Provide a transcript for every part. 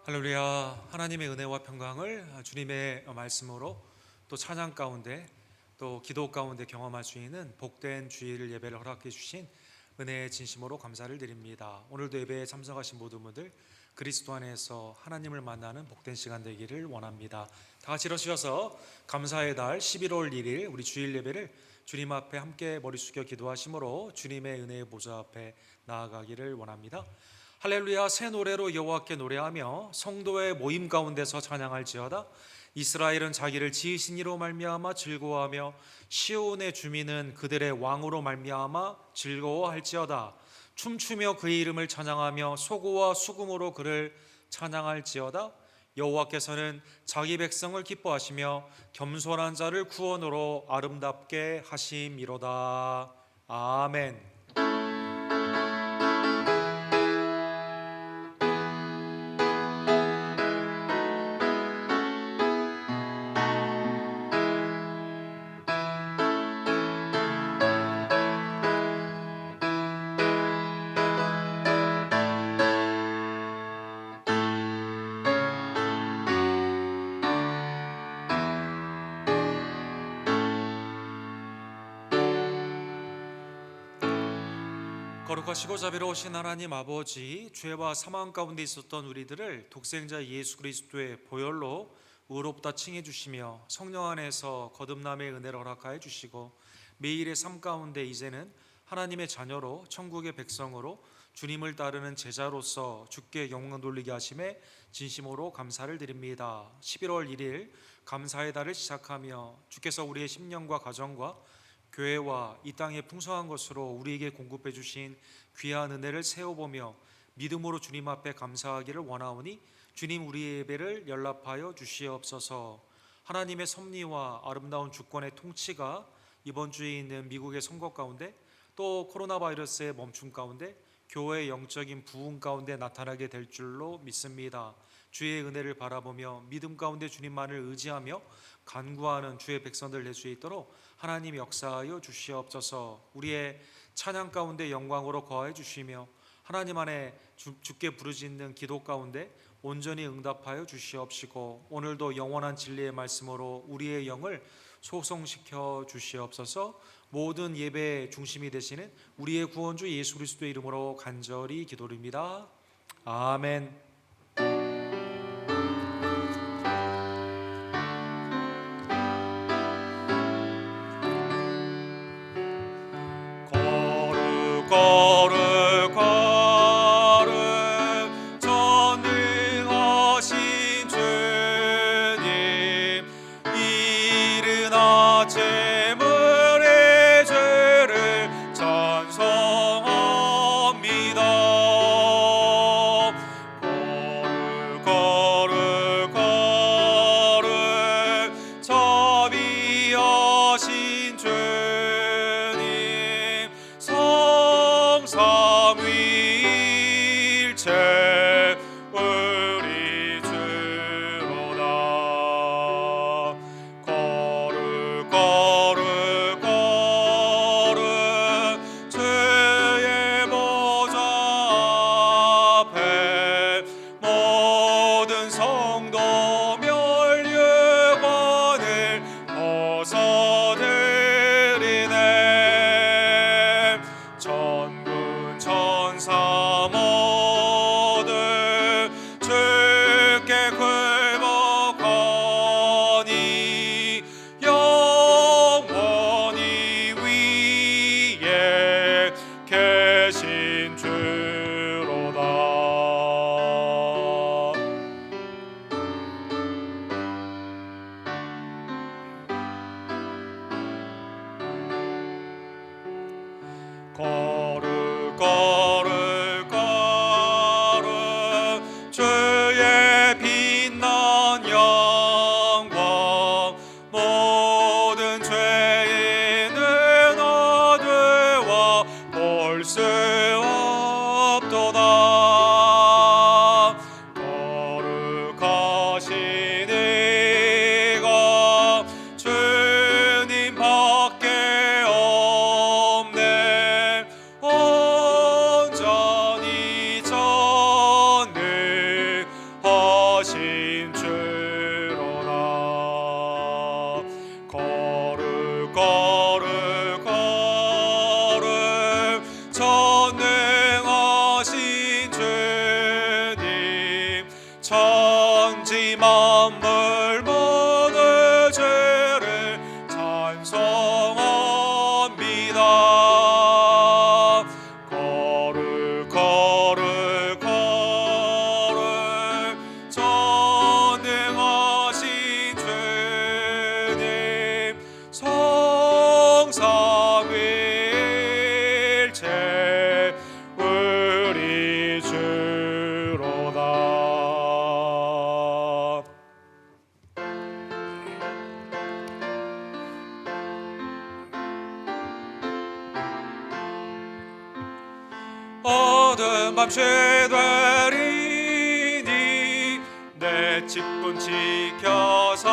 할렐루야. 하나님의 은혜와 평강을 주님의 말씀으로 또 찬양 가운데 또 기도 가운데 경험할 수 있는 복된 주일 예배를 허락해 주신 은혜의 진심으로 감사를 드립니다. 오늘도 예배에 참석하신 모든 분들 그리스도 안에서 하나님을 만나는 복된 시간 되기를 원합니다. 다 같이 일어서셔서 감사의 달 11월 1일 우리 주일 예배를 주님 앞에 함께 머리 숙여 기도하심으로 주님의 은혜의 보좌 앞에 나아가기를 원합니다. 할렐루야. 새 노래로 여호와께 노래하며 성도의 모임 가운데서 찬양할지어다. 이스라엘은 자기를 지으신 이로 말미암아 즐거워하며 시온의 주민은 그들의 왕으로 말미암아 즐거워할지어다. 춤추며 그의 이름을 찬양하며 소고와 수금으로 그를 찬양할지어다. 여호와께서는 자기 백성을 기뻐하시며 겸손한 자를 구원으로 아름답게 하심이로다. 아멘. 거룩하시고 자비로우신 하나님 아버지, 죄와 사망 가운데 있었던 우리들을 독생자 예수 그리스도의 보혈로 의롭다 칭해 주시며 성령 안에서 거듭남의 은혜를 허락하여 주시고 매일의 삶 가운데 이제는 하나님의 자녀로 천국의 백성으로 주님을 따르는 제자로서 주께 영광 돌리게 하심에 진심으로 감사를 드립니다. 11월 1일 감사의 달을 시작하며 주께서 우리의 심령과 가정과 교회와 이 땅의 풍성한 것으로 우리에게 공급해 주신 귀한 은혜를 세워보며 믿음으로 주님 앞에 감사하기를 원하오니 주님, 우리의 예배를 연락하여 주시옵소서. 하나님의 섭리와 아름다운 주권의 통치가 이번 주에 있는 미국의 선거 가운데 또 코로나 바이러스의 멈춤 가운데 교회의 영적인 부흥 가운데 나타나게 될 줄로 믿습니다. 주의 은혜를 바라보며 믿음 가운데 주님만을 의지하며 간구하는 주의 백성들 될 수 있도록 하나님 역사하여 주시옵소서. 우리의 찬양 가운데 영광으로 거하여 주시며 하나님 안에 주께 부르짖는 기도 가운데 온전히 응답하여 주시옵시고 오늘도 영원한 진리의 말씀으로 우리의 영을 소성시켜 주시옵소서. 모든 예배의 중심이 되시는 우리의 구원주 예수 그리스도의 이름으로 간절히 기도드립니다. 아멘. 거룩 거룩 전능하신 주님, 이른 아침을 죄를 찬송합니다. 거룩 거룩 자비하신 주님, 성삼위일체 우리 주로다. 거룩 거룩 거룩 주의 보좌 앞에 모든 성도 멸류관을 벗어드리네. 천군 천사 모두 주께 굴복하니 영원히 위에 계신 주로다. 거룩 거룩 거룩 주의 빛난 영광, 모든 죄인은 어두워 볼 수 없도다. 거룩하신 이가 주님밖에 없네. 온전히 전능하신 어두운 밤 죄되리니 내 직분 지켜서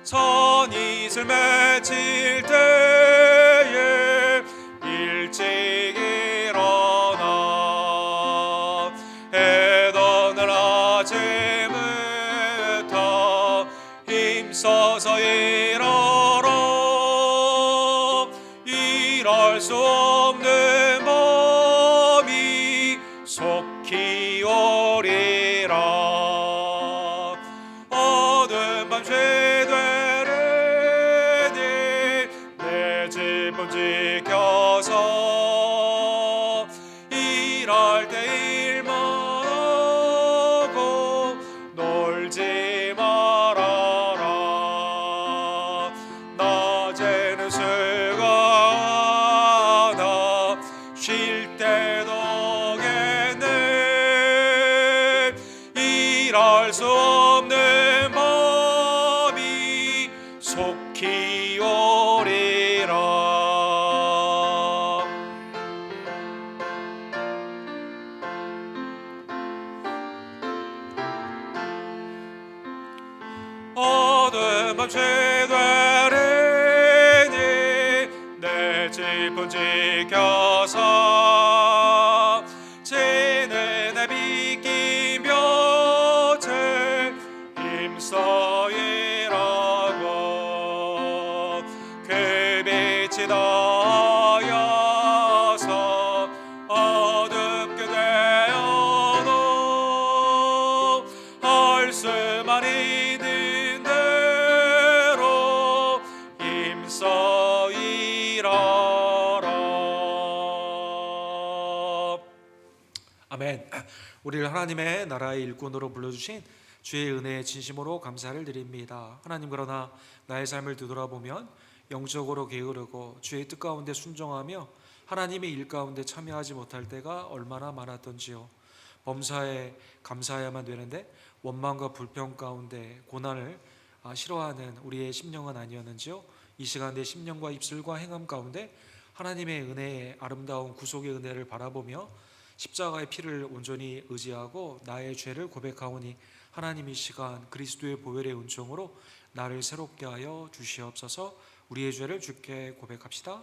선잇을 맺힐 때에 일찍 일어나 해 떠는 아침부터 힘써서 일어라. 일할 수 없는 몸이 속히 오리라. 어두운 밤 죄되리니 내 직분 지켜서 일할 때 일만 하고 놀지 말아라. 낮에는 수고하나 쉴 때도 겠네. 일할 수 없는 몸이 속히 오리라. 어두운 밤 죄되리니 내 직분 지켜서 지는 내 빗긴 볕에 힘써 일하고 그 빛이 닿아서 어둡게 되어도 할 수만 있는 대로 힘써 일하라. 아멘. 우리를 하나님의 나라의 일꾼으로 불러주신 주의 은혜에 진심으로 감사를 드립니다. 하나님, 그러나 나의 삶을 되돌아보면 영적으로 게으르고 주의 뜻 가운데 순종하며 하나님의 일 가운데 참여하지 못할 때가 얼마나 많았던지요. 범사에 감사해야만 되는데 원망과 불평 가운데 고난을 싫어하는 우리의 심령은 아니었는지요. 이 시간 내 심령과 입술과 행함 가운데 하나님의 은혜의 아름다운 구속의 은혜를 바라보며 십자가의 피를 온전히 의지하고 나의 죄를 고백하오니 하나님 이 시간 그리스도의 보혈의 은총으로 나를 새롭게 하여 주시옵소서. 우리의 죄를 주께 고백합시다.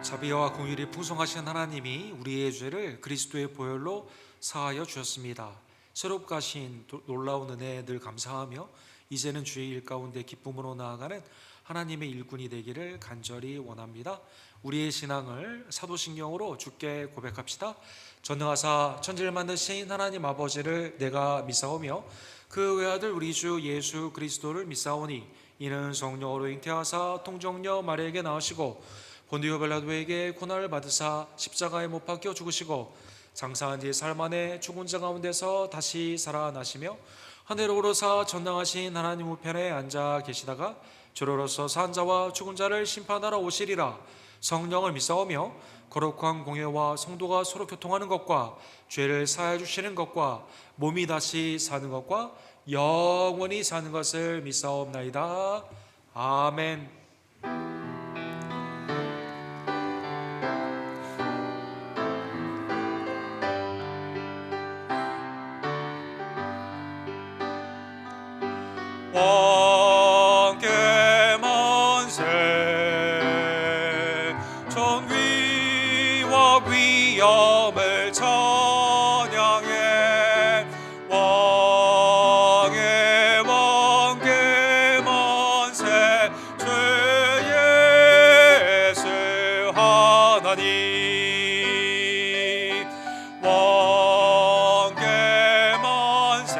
자비와 공율이 풍성하신 하나님이 우리의 죄를 그리스도의 보혈로 사하여 주셨습니다. 새롭게 하신 놀라운 은혜에 늘 감사하며 이제는 주의 일 가운데 기쁨으로 나아가는 하나님의 일꾼이 되기를 간절히 원합니다. 우리의 신앙을 사도신경으로 주께 고백합시다. 전능하사 천지를 만드신 하나님 아버지를 내가 믿사오며 그 외아들 우리 주 예수 그리스도를 믿사오니 이는 성령으로 잉태하사 통정녀 마리아에게 나으시고 본디오 빌라도에게 고난을 받으사 십자가에 못 박혀 죽으시고 장사한 뒤 사흘 만에 죽은 자 가운데서 다시 살아나시며 하늘로 오르사 전능하신 하나님 우편에 앉아 계시다가 주로로서 산 자와 죽은 자를 심판하러 오시리라. 성령을 믿사오며 거룩한 공예와 성도가 서로 교통하는 것과 죄를 사하여 주시는 것과 몸이 다시 사는 것과 영원히 사는 것을 믿사옵나이다. 아멘. 왕께 만세 전위와 위엄을 찬양해 왕의 왕께 만세 주 예수 하나님 왕께 만세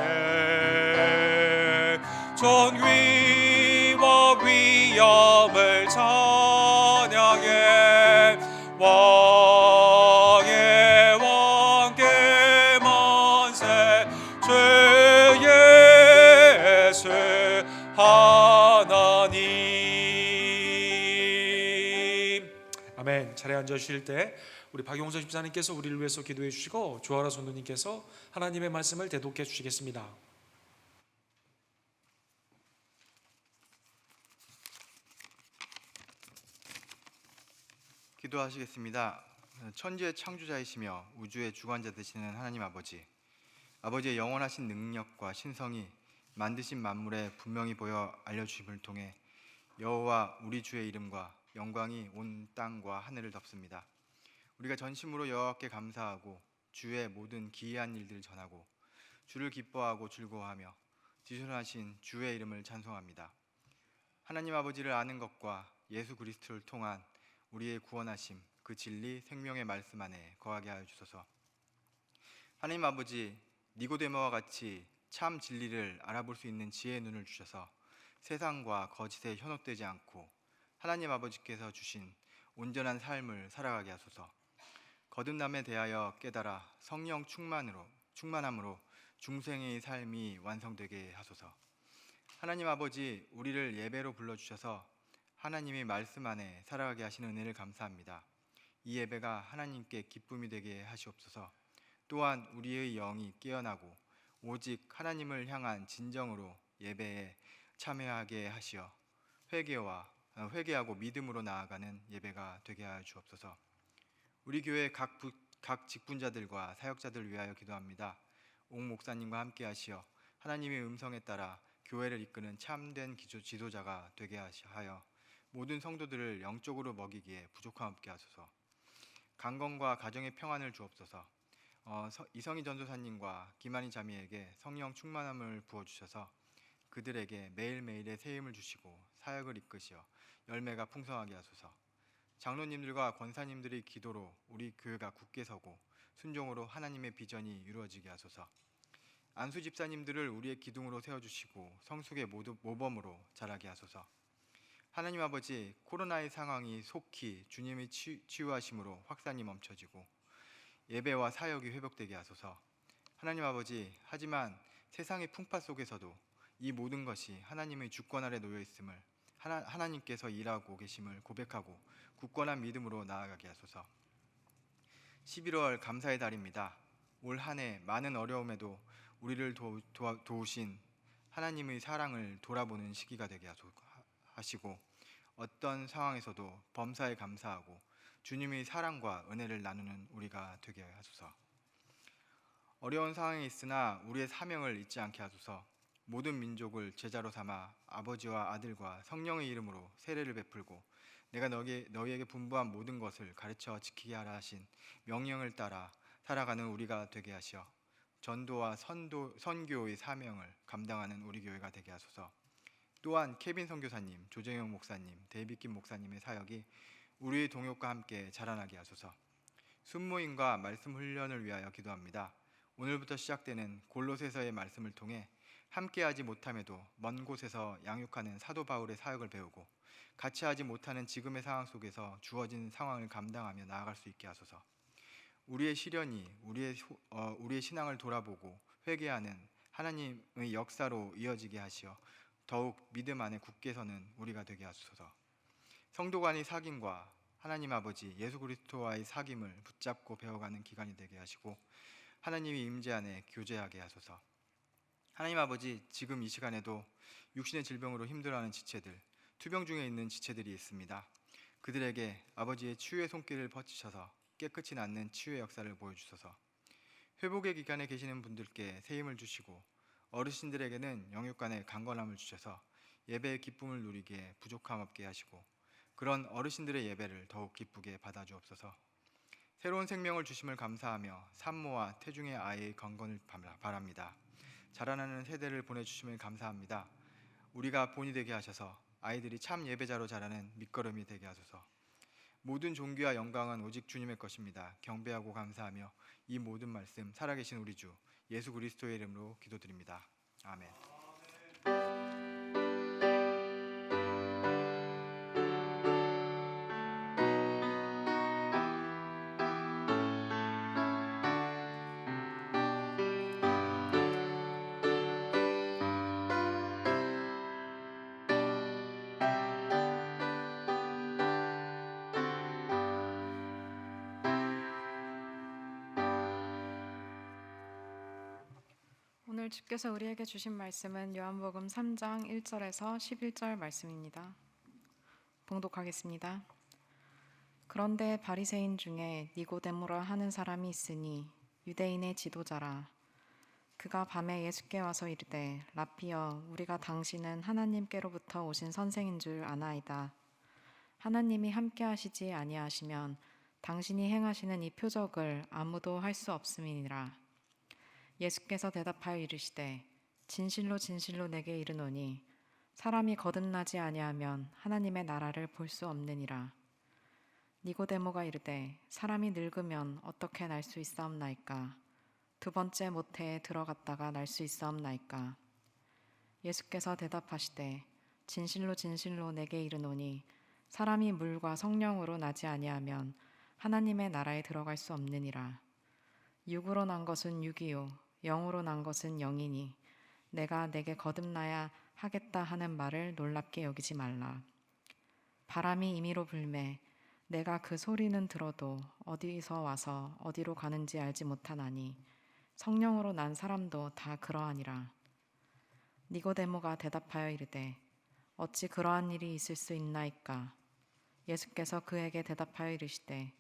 전위와 위엄을 찬양해 왕의 왕께 앉으실 때 우리 박용선 집사님께서 우리를 위해서 기도해 주시고 조아라 선도님께서 하나님의 말씀을 대독해 주시겠습니다. 기도하시겠습니다. 천지의 창조자이시며 우주의 주관자 되시는 하나님 아버지, 아버지의 영원하신 능력과 신성이 만드신 만물에 분명히 보여 알려주심을 통해 여호와 우리 주의 이름과 영광이 온 땅과 하늘을 덮습니다. 우리가 전심으로 여호와께 감사하고 주의 모든 기이한 일들을 전하고 주를 기뻐하고 즐거워하며 지존하신 주의 이름을 찬송합니다. 하나님 아버지를 아는 것과 예수 그리스도를 통한 우리의 구원하심, 그 진리, 생명의 말씀 안에 거하게 하여 주소서. 하나님 아버지, 니고데모와 같이 참 진리를 알아볼 수 있는 지혜의 눈을 주셔서 세상과 거짓에 현혹되지 않고 하나님 아버지께서 주신 온전한 삶을 살아가게 하소서. 거듭남에 대하여 깨달아 성령 충만함으로 중생의 삶이 완성되게 하소서. 하나님 아버지, 우리를 예배로 불러주셔서 하나님의 말씀 안에 살아가게 하시는 은혜를 감사합니다. 이 예배가 하나님께 기쁨이 되게 하시옵소서. 또한 우리의 영이 깨어나고 오직 하나님을 향한 진정으로 예배에 참여하게 하시어 회개하고 믿음으로 나아가는 예배가 되게 하여 주옵소서. 우리 교회 각 직분자들과 사역자들을 위하여 기도합니다. 옥 목사님과 함께 하시어 하나님의 음성에 따라 교회를 이끄는 참된 지도자가 되게 하여 모든 성도들을 영적으로 먹이기에 부족함 없게 하소서. 강건과 가정의 평안을 주옵소서. 이성희 전도사님과 김한희 자매에게 성령 충만함을 부어주셔서 그들에게 매일매일의 새 힘을 주시고 사역을 이끄시어 열매가 풍성하게 하소서. 장로님들과 권사님들의 기도로 우리 교회가 굳게 서고 순종으로 하나님의 비전이 이루어지게 하소서. 안수 집사님들을 우리의 기둥으로 세워주시고 성숙의 모범으로 자라게 하소서. 하나님 아버지, 코로나의 상황이 속히 주님의 치유하심으로 확산이 멈춰지고 예배와 사역이 회복되게 하소서. 하나님 아버지, 하지만 세상의 풍파 속에서도 이 모든 것이 하나님의 주권 아래 놓여 있음을 하나님께서 일하고 계심을 고백하고 굳건한 믿음으로 나아가게 하소서. 11월 감사의 달입니다. 올 한 해 많은 어려움에도 우리를 도우신 하나님의 사랑을 돌아보는 시기가 되게 하시고 어떤 상황에서도 범사에 감사하고 주님의 사랑과 은혜를 나누는 우리가 되게 하소서. 어려운 상황에 있으나 우리의 사명을 잊지 않게 하소서. 모든 민족을 제자로 삼아 아버지와 아들과 성령의 이름으로 세례를 베풀고 내가 너희에게 분부한 모든 것을 가르쳐 지키게 하라 하신 명령을 따라 살아가는 우리가 되게 하시어 전도와 선교의 사명을 감당하는 우리 교회가 되게 하소서. 또한 케빈 선교사님, 조정영 목사님, 데이빗김 목사님의 사역이 우리의 동역과 함께 자라나게 하소서. 순모임과 말씀 훈련을 위하여 기도합니다. 오늘부터 시작되는 골로새서의 말씀을 통해 함께하지 못함에도 먼 곳에서 양육하는 사도 바울의 사역을 배우고 같이 하지 못하는 지금의 상황 속에서 주어진 상황을 감당하며 나아갈 수 있게 하소서. 우리의 시련이 우리의 신앙을 돌아보고 회개하는 하나님의 역사로 이어지게 하시어 더욱 믿음 안에 굳게 서는 우리가 되게 하소서. 성도 간의 사귐과 하나님 아버지 예수 그리스도와의 사귐을 붙잡고 배워가는 기간이 되게 하시고 하나님의 임재 안에 교제하게 하소서. 하나님 아버지, 지금 이 시간에도 육신의 질병으로 힘들어하는 지체들, 투병 중에 있는 지체들이 있습니다. 그들에게 아버지의 치유의 손길을 뻗치셔서 깨끗이 낫는 치유의 역사를 보여주소서. 회복의 기간에 계시는 분들께 새 힘을 주시고 어르신들에게는 영육간의 강건함을 주셔서 예배의 기쁨을 누리기에 부족함 없게 하시고 그런 어르신들의 예배를 더욱 기쁘게 받아주옵소서. 새로운 생명을 주심을 감사하며 산모와 태중의 아이의 건강을 바랍니다. 자라나는 세대를 보내주심을 감사합니다. 우리가 본이 되게 하셔서 아이들이 참 예배자로 자라는 밑거름이 되게 하소서. 모든 존귀와 영광은 오직 주님의 것입니다. 경배하고 감사하며 이 모든 말씀 살아계신 우리 주 예수 그리스도의 이름으로 기도드립니다. 아멘. 오늘 주께서 우리에게 주신 말씀은 요한복음 3장 1절에서 11절 말씀입니다. 봉독하겠습니다. 그런데 바리새인 중에 니고데모라 하는 사람이 있으니 유대인의 지도자라. 그가 밤에 예수께 와서 이르되 라삐여, 우리가 당신은 하나님께로부터 오신 선생인 줄 아나이다. 하나님이 함께 하시지 아니하시면 당신이 행하시는 이 표적을 아무도 할 수 없음이니라. 예수께서 대답하여 이르시되 진실로 진실로 내게 이르노니 사람이 거듭나지 아니하면 하나님의 나라를 볼 수 없느니라. 니고데모가 이르되 사람이 늙으면 어떻게 날 수 있사옵나이까? 두 번째 모태에 들어갔다가 날 수 있사옵나이까? 예수께서 대답하시되 진실로 진실로 내게 이르노니 사람이 물과 성령으로 나지 아니하면 하나님의 나라에 들어갈 수 없느니라. 육으로 난 것은 육이요 영으로 난 것은 영이니 내가 내게 거듭나야 하겠다 하는 말을 놀랍게 여기지 말라. 바람이 임의로 불매 내가 그 소리는 들어도 어디서 와서 어디로 가는지 알지 못하나니 성령으로 난 사람도 다 그러하니라. 니고데모가 대답하여 이르되 어찌 그러한 일이 있을 수 있나이까? 예수께서 그에게 대답하여 이르시되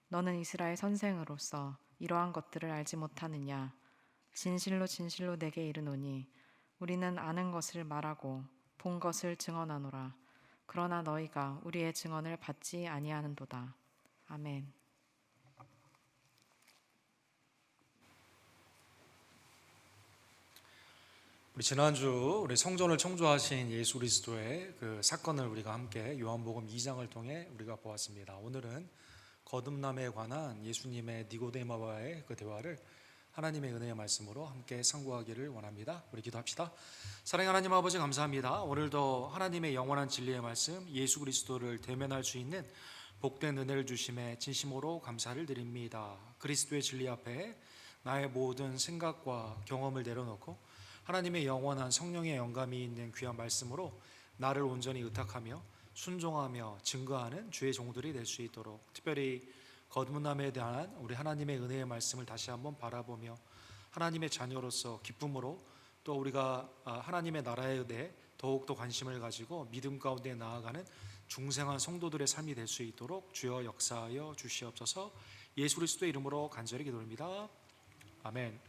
너는 이스라엘 선생으로서 이러한 것들을 알지 못하느냐? 진실로 진실로 내게 이르노니 우리는 아는 것을 말하고 본 것을 증언하노라. 그러나 너희가 우리의 증언을 받지 아니하는도다. 아멘. 우리 지난주 우리 성전을 청조하신 예수 그리스도의 그 사건을 우리가 함께 요한복음 2장을 통해 우리가 보았습니다. 오늘은 거듭남에 관한 예수님의 니고데모와의 그 대화를 하나님의 은혜의 말씀으로 함께 상고하기를 원합니다. 우리 기도합시다. 사랑하는 하나님 아버지, 감사합니다. 오늘도 하나님의 영원한 진리의 말씀 예수 그리스도를 대면할 수 있는 복된 은혜를 주심에 진심으로 감사를 드립니다. 그리스도의 진리 앞에 나의 모든 생각과 경험을 내려놓고 하나님의 영원한 성령의 영감이 있는 귀한 말씀으로 나를 온전히 의탁하며 순종하며 증거하는 주의 종들이 될 수 있도록, 특별히 거듭남에 대한 우리 하나님의 은혜의 말씀을 다시 한번 바라보며 하나님의 자녀로서 기쁨으로 또 우리가 하나님의 나라에 대해 더욱더 관심을 가지고 믿음 가운데 나아가는 중생한 성도들의 삶이 될 수 있도록 주여 역사하여 주시옵소서. 예수 그리스도의 이름으로 간절히 기도합니다. 아멘.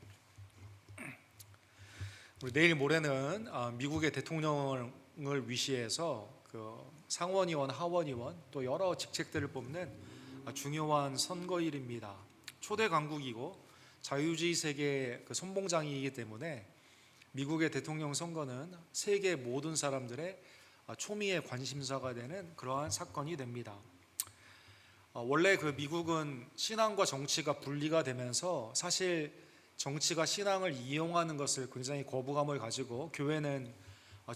우리 내일 모레는 미국의 대통령을 위시해서 그 상원의원, 하원의원 또 여러 직책들을 뽑는 중요한 선거일입니다. 초대 강국이고 자유주의 세계의 그 선봉장이기 때문에 미국의 대통령 선거는 세계 모든 사람들의 초미의 관심사가 되는 그러한 사건이 됩니다. 원래 그 미국은 신앙과 정치가 분리가 되면서 사실 정치가 신앙을 이용하는 것을 굉장히 거부감을 가지고 교회는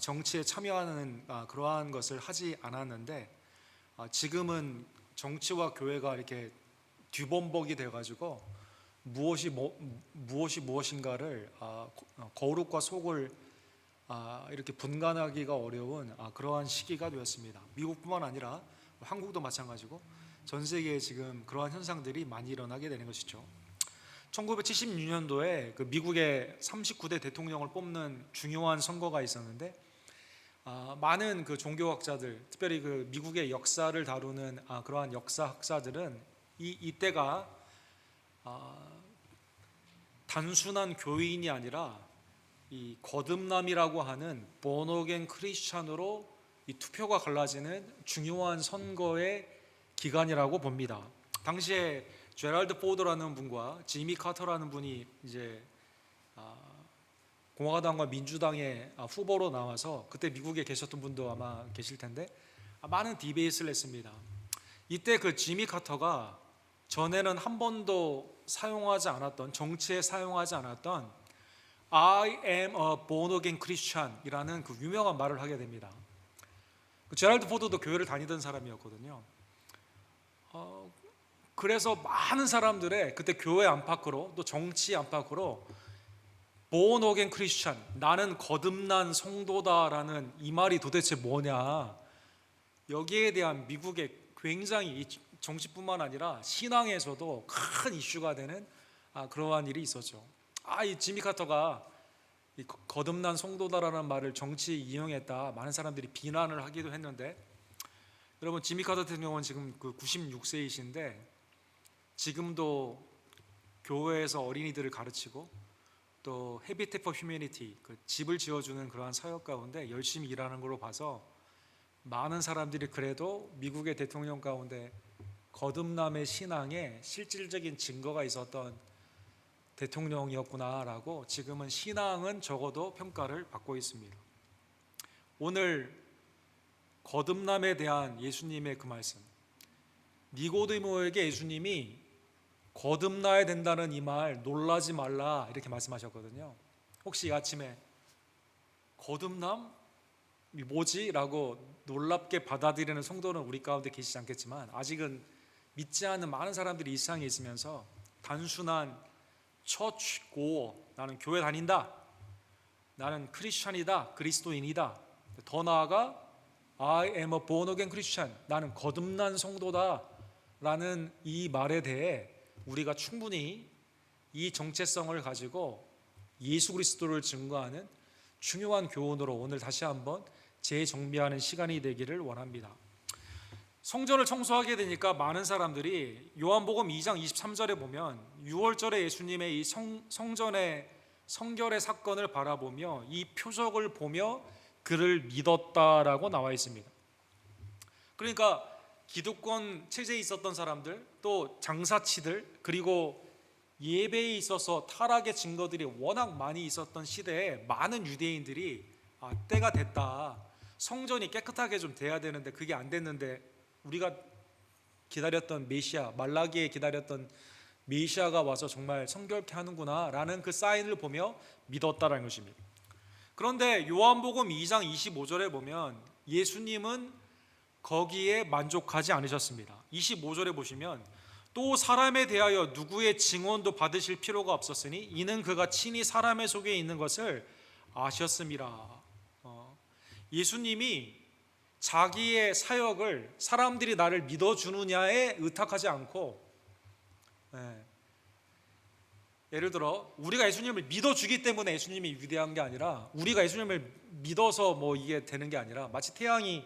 정치에 참여하는 그러한 것을 하지 않았는데, 지금은 정치와 교회가 이렇게 뒤범벅이 돼가지고 무엇이 무엇인가를 거룩과 속을 이렇게 분간하기가 어려운 그러한 시기가 되었습니다. 미국뿐만 아니라 한국도 마찬가지고 전 세계에 지금 그러한 현상들이 많이 일어나게 되는 것이죠. 1976년도에 그 미국의 39대 대통령을 뽑는 중요한 선거가 있었는데, 많은 그 종교학자들, 특별히 그 미국의 역사를 다루는 그러한 역사학자들은 이때가 단순한 교인이 아니라 이 거듭남이라고 하는 본어겐 크리스찬으로 이 투표가 갈라지는 중요한 선거의 기간이라고 봅니다. 당시에 제랄드 포드라는 분과 지미 카터라는 분이 이제 공화당과 민주당의 후보로 나와서, 그때 미국에 계셨던 분도 아마 계실 텐데 많은 디베이트를 했습니다. 이때 그 지미 카터가 전에는 한 번도 사용하지 않았던, 정치에 사용하지 않았던 I am a born again Christian 이라는 그 유명한 말을 하게 됩니다. 제랄드 포드도 교회를 다니던 사람이었거든요. 그래서 많은 사람들의 그때 교회 안팎으로 또 정치 안팎으로 born again Christian, 나는 거듭난 성도다라는 이 말이 도대체 뭐냐, 여기에 대한 미국의 굉장히 정치뿐만 아니라 신앙에서도 큰 이슈가 되는 그러한 일이 있었죠. 이 지미 카터가 이 거듭난 성도다라는 말을 정치에 이용했다 많은 사람들이 비난을 하기도 했는데, 여러분 지미 카터 대통령은 지금 그 96세이신데 지금도 교회에서 어린이들을 가르치고 또 헤비테이트 포 휴머니티, 그 집을 지어주는 그러한 사역 가운데 열심히 일하는 걸로 봐서 많은 사람들이 그래도 미국의 대통령 가운데 거듭남의 신앙에 실질적인 증거가 있었던 대통령이었구나라고 지금은 신앙은 적어도 평가를 받고 있습니다. 오늘 거듭남에 대한 예수님의 그 말씀, 니고데모에게 예수님이 거듭나야 된다는 이 말 놀라지 말라 이렇게 말씀하셨거든요. 혹시 이 아침에 거듭남이 뭐지? 라고 놀랍게 받아들이는 성도는 우리 가운데 계시지 않겠지만, 아직은 믿지 않는 많은 사람들이 이 세상에 있으면서 단순한 처치 고어, 나는 교회 다닌다, 나는 크리스찬이다, 그리스도인이다, 더 나아가 I am a born again Christian, 나는 거듭난 성도다 라는 이 말에 대해 우리가 충분히 이 정체성을 가지고 예수 그리스도를 증거하는 중요한 교훈으로 오늘 다시 한번 재정비하는 시간이 되기를 원합니다. 성전을 청소하게 되니까 많은 사람들이 요한복음 2장 23절에 보면 6월절에 예수님의 이 성전의 성결의 사건을 바라보며 이 표적을 보며 그를 믿었다라고 나와 있습니다. 그러니까 기득권 체제에 있었던 사람들, 또 장사치들, 그리고 예배에 있어서 타락의 증거들이 워낙 많이 있었던 시대에 많은 유대인들이 때가 됐다, 성전이 깨끗하게 좀 돼야 되는데 그게 안 됐는데 우리가 기다렸던 메시아, 말라기에 기다렸던 메시아가 와서 정말 성결케 하는구나 라는 그 사인을 보며 믿었다라는 것입니다. 그런데 요한복음 2장 25절에 보면 예수님은 거기에 만족하지 않으셨습니다. 25절에 보시면 또 사람에 대하여 누구의 증언도 받으실 필요가 없었으니 이는 그가 친히 사람의 속에 있는 것을 아셨음이라. 예수님이 자기의 사역을 사람들이 나를 믿어주느냐에 의탁하지 않고, 예를 들어 우리가 예수님을 믿어주기 때문에 예수님이 위대한 게 아니라, 우리가 예수님을 믿어서 뭐 이게 되는 게 아니라, 마치 태양이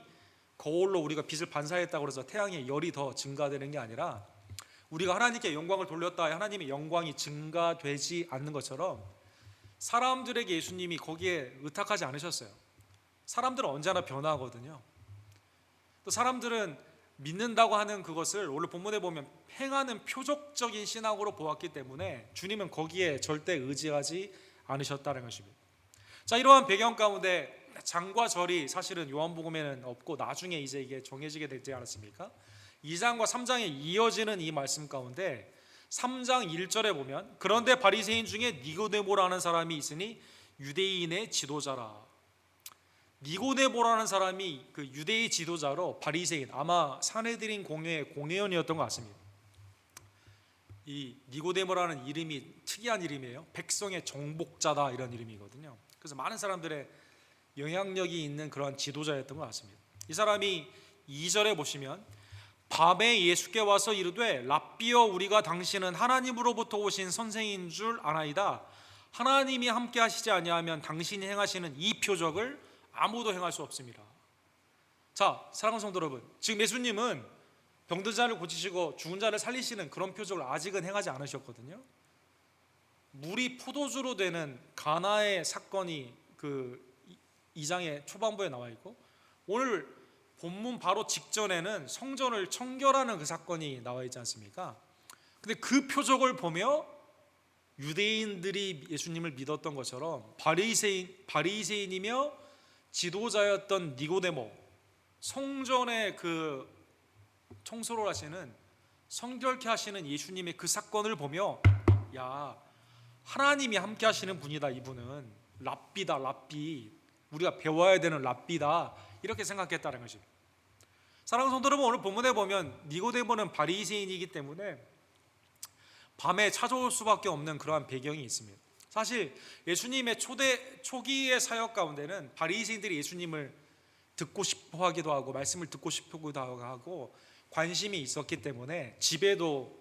거울로 우리가 빛을 반사했다고 해서 태양의 열이 더 증가되는 게 아니라, 우리가 하나님께 영광을 돌렸다 하나님의 영광이 증가되지 않는 것처럼 사람들에게 예수님이 거기에 의탁하지 않으셨어요. 사람들은 언제나 변화하거든요. 또 사람들은 믿는다고 하는 그것을 오늘 본문에 보면 행하는 표적적인 신앙으로 보았기 때문에 주님은 거기에 절대 의지하지 않으셨다는 것입니다. 자, 이러한 배경 가운데 장과 절이 사실은 요한복음에는 없고 나중에 이제 이게 정해지게 되지 않았습니까? 2장과 3장에 이어지는 이 말씀 가운데 3장 1절에 보면 그런데 바리새인 중에 니고데모라는 사람이 있으니 유대인의 지도자라. 니고데모라는 사람이 그 유대의 지도자로 바리새인, 아마 산헤드린 공회의 공회원이었던 것 같습니다. 이 니고데모라는 이름이 특이한 이름이에요. 백성의 정복자다 이런 이름이거든요. 그래서 많은 사람들의 영향력이 있는 그러한 지도자였던 것 같습니다. 이 사람이 2절에 보시면 밤에 예수께 와서 이르되 랍비여 우리가 당신은 하나님으로부터 오신 선생인 줄 아나이다. 하나님이 함께 하시지 아니하면 당신이 행하시는 이 표적을 아무도 행할 수 없습니다. 자, 사랑하는 성도 여러분, 지금 예수님은 병든 자를 고치시고 죽은 자를 살리시는 그런 표적을 아직은 행하지 않으셨거든요. 물이 포도주로 되는 가나의 사건이 그 2장의 초반부에 나와 있고, 오늘 본문 바로 직전에는 성전을 청결하는 그 사건이 나와 있지 않습니까? 근데 그 표적을 보며 유대인들이 예수님을 믿었던 것처럼 바리새인이며 지도자였던 니고데모, 성전의 그 청소를 하시는, 성결케 하시는 예수님의 그 사건을 보며 야, 하나님이 함께 하시는 분이다, 이분은 랍비다, 랍비, 우리가 배워야 되는 랍비다, 이렇게 생각했다는 것입니다. 사랑하는 성도 여러분, 오늘 본문에 보면 니고데모는 바리새인이기 때문에 밤에 찾아올 수밖에 없는 그러한 배경이 있습니다. 사실 예수님의 초기의 사역 가운데는 바리새인들이 예수님을 듣고 싶어 하기도 하고 말씀을 듣고 싶기도 하고 관심이 있었기 때문에 집에도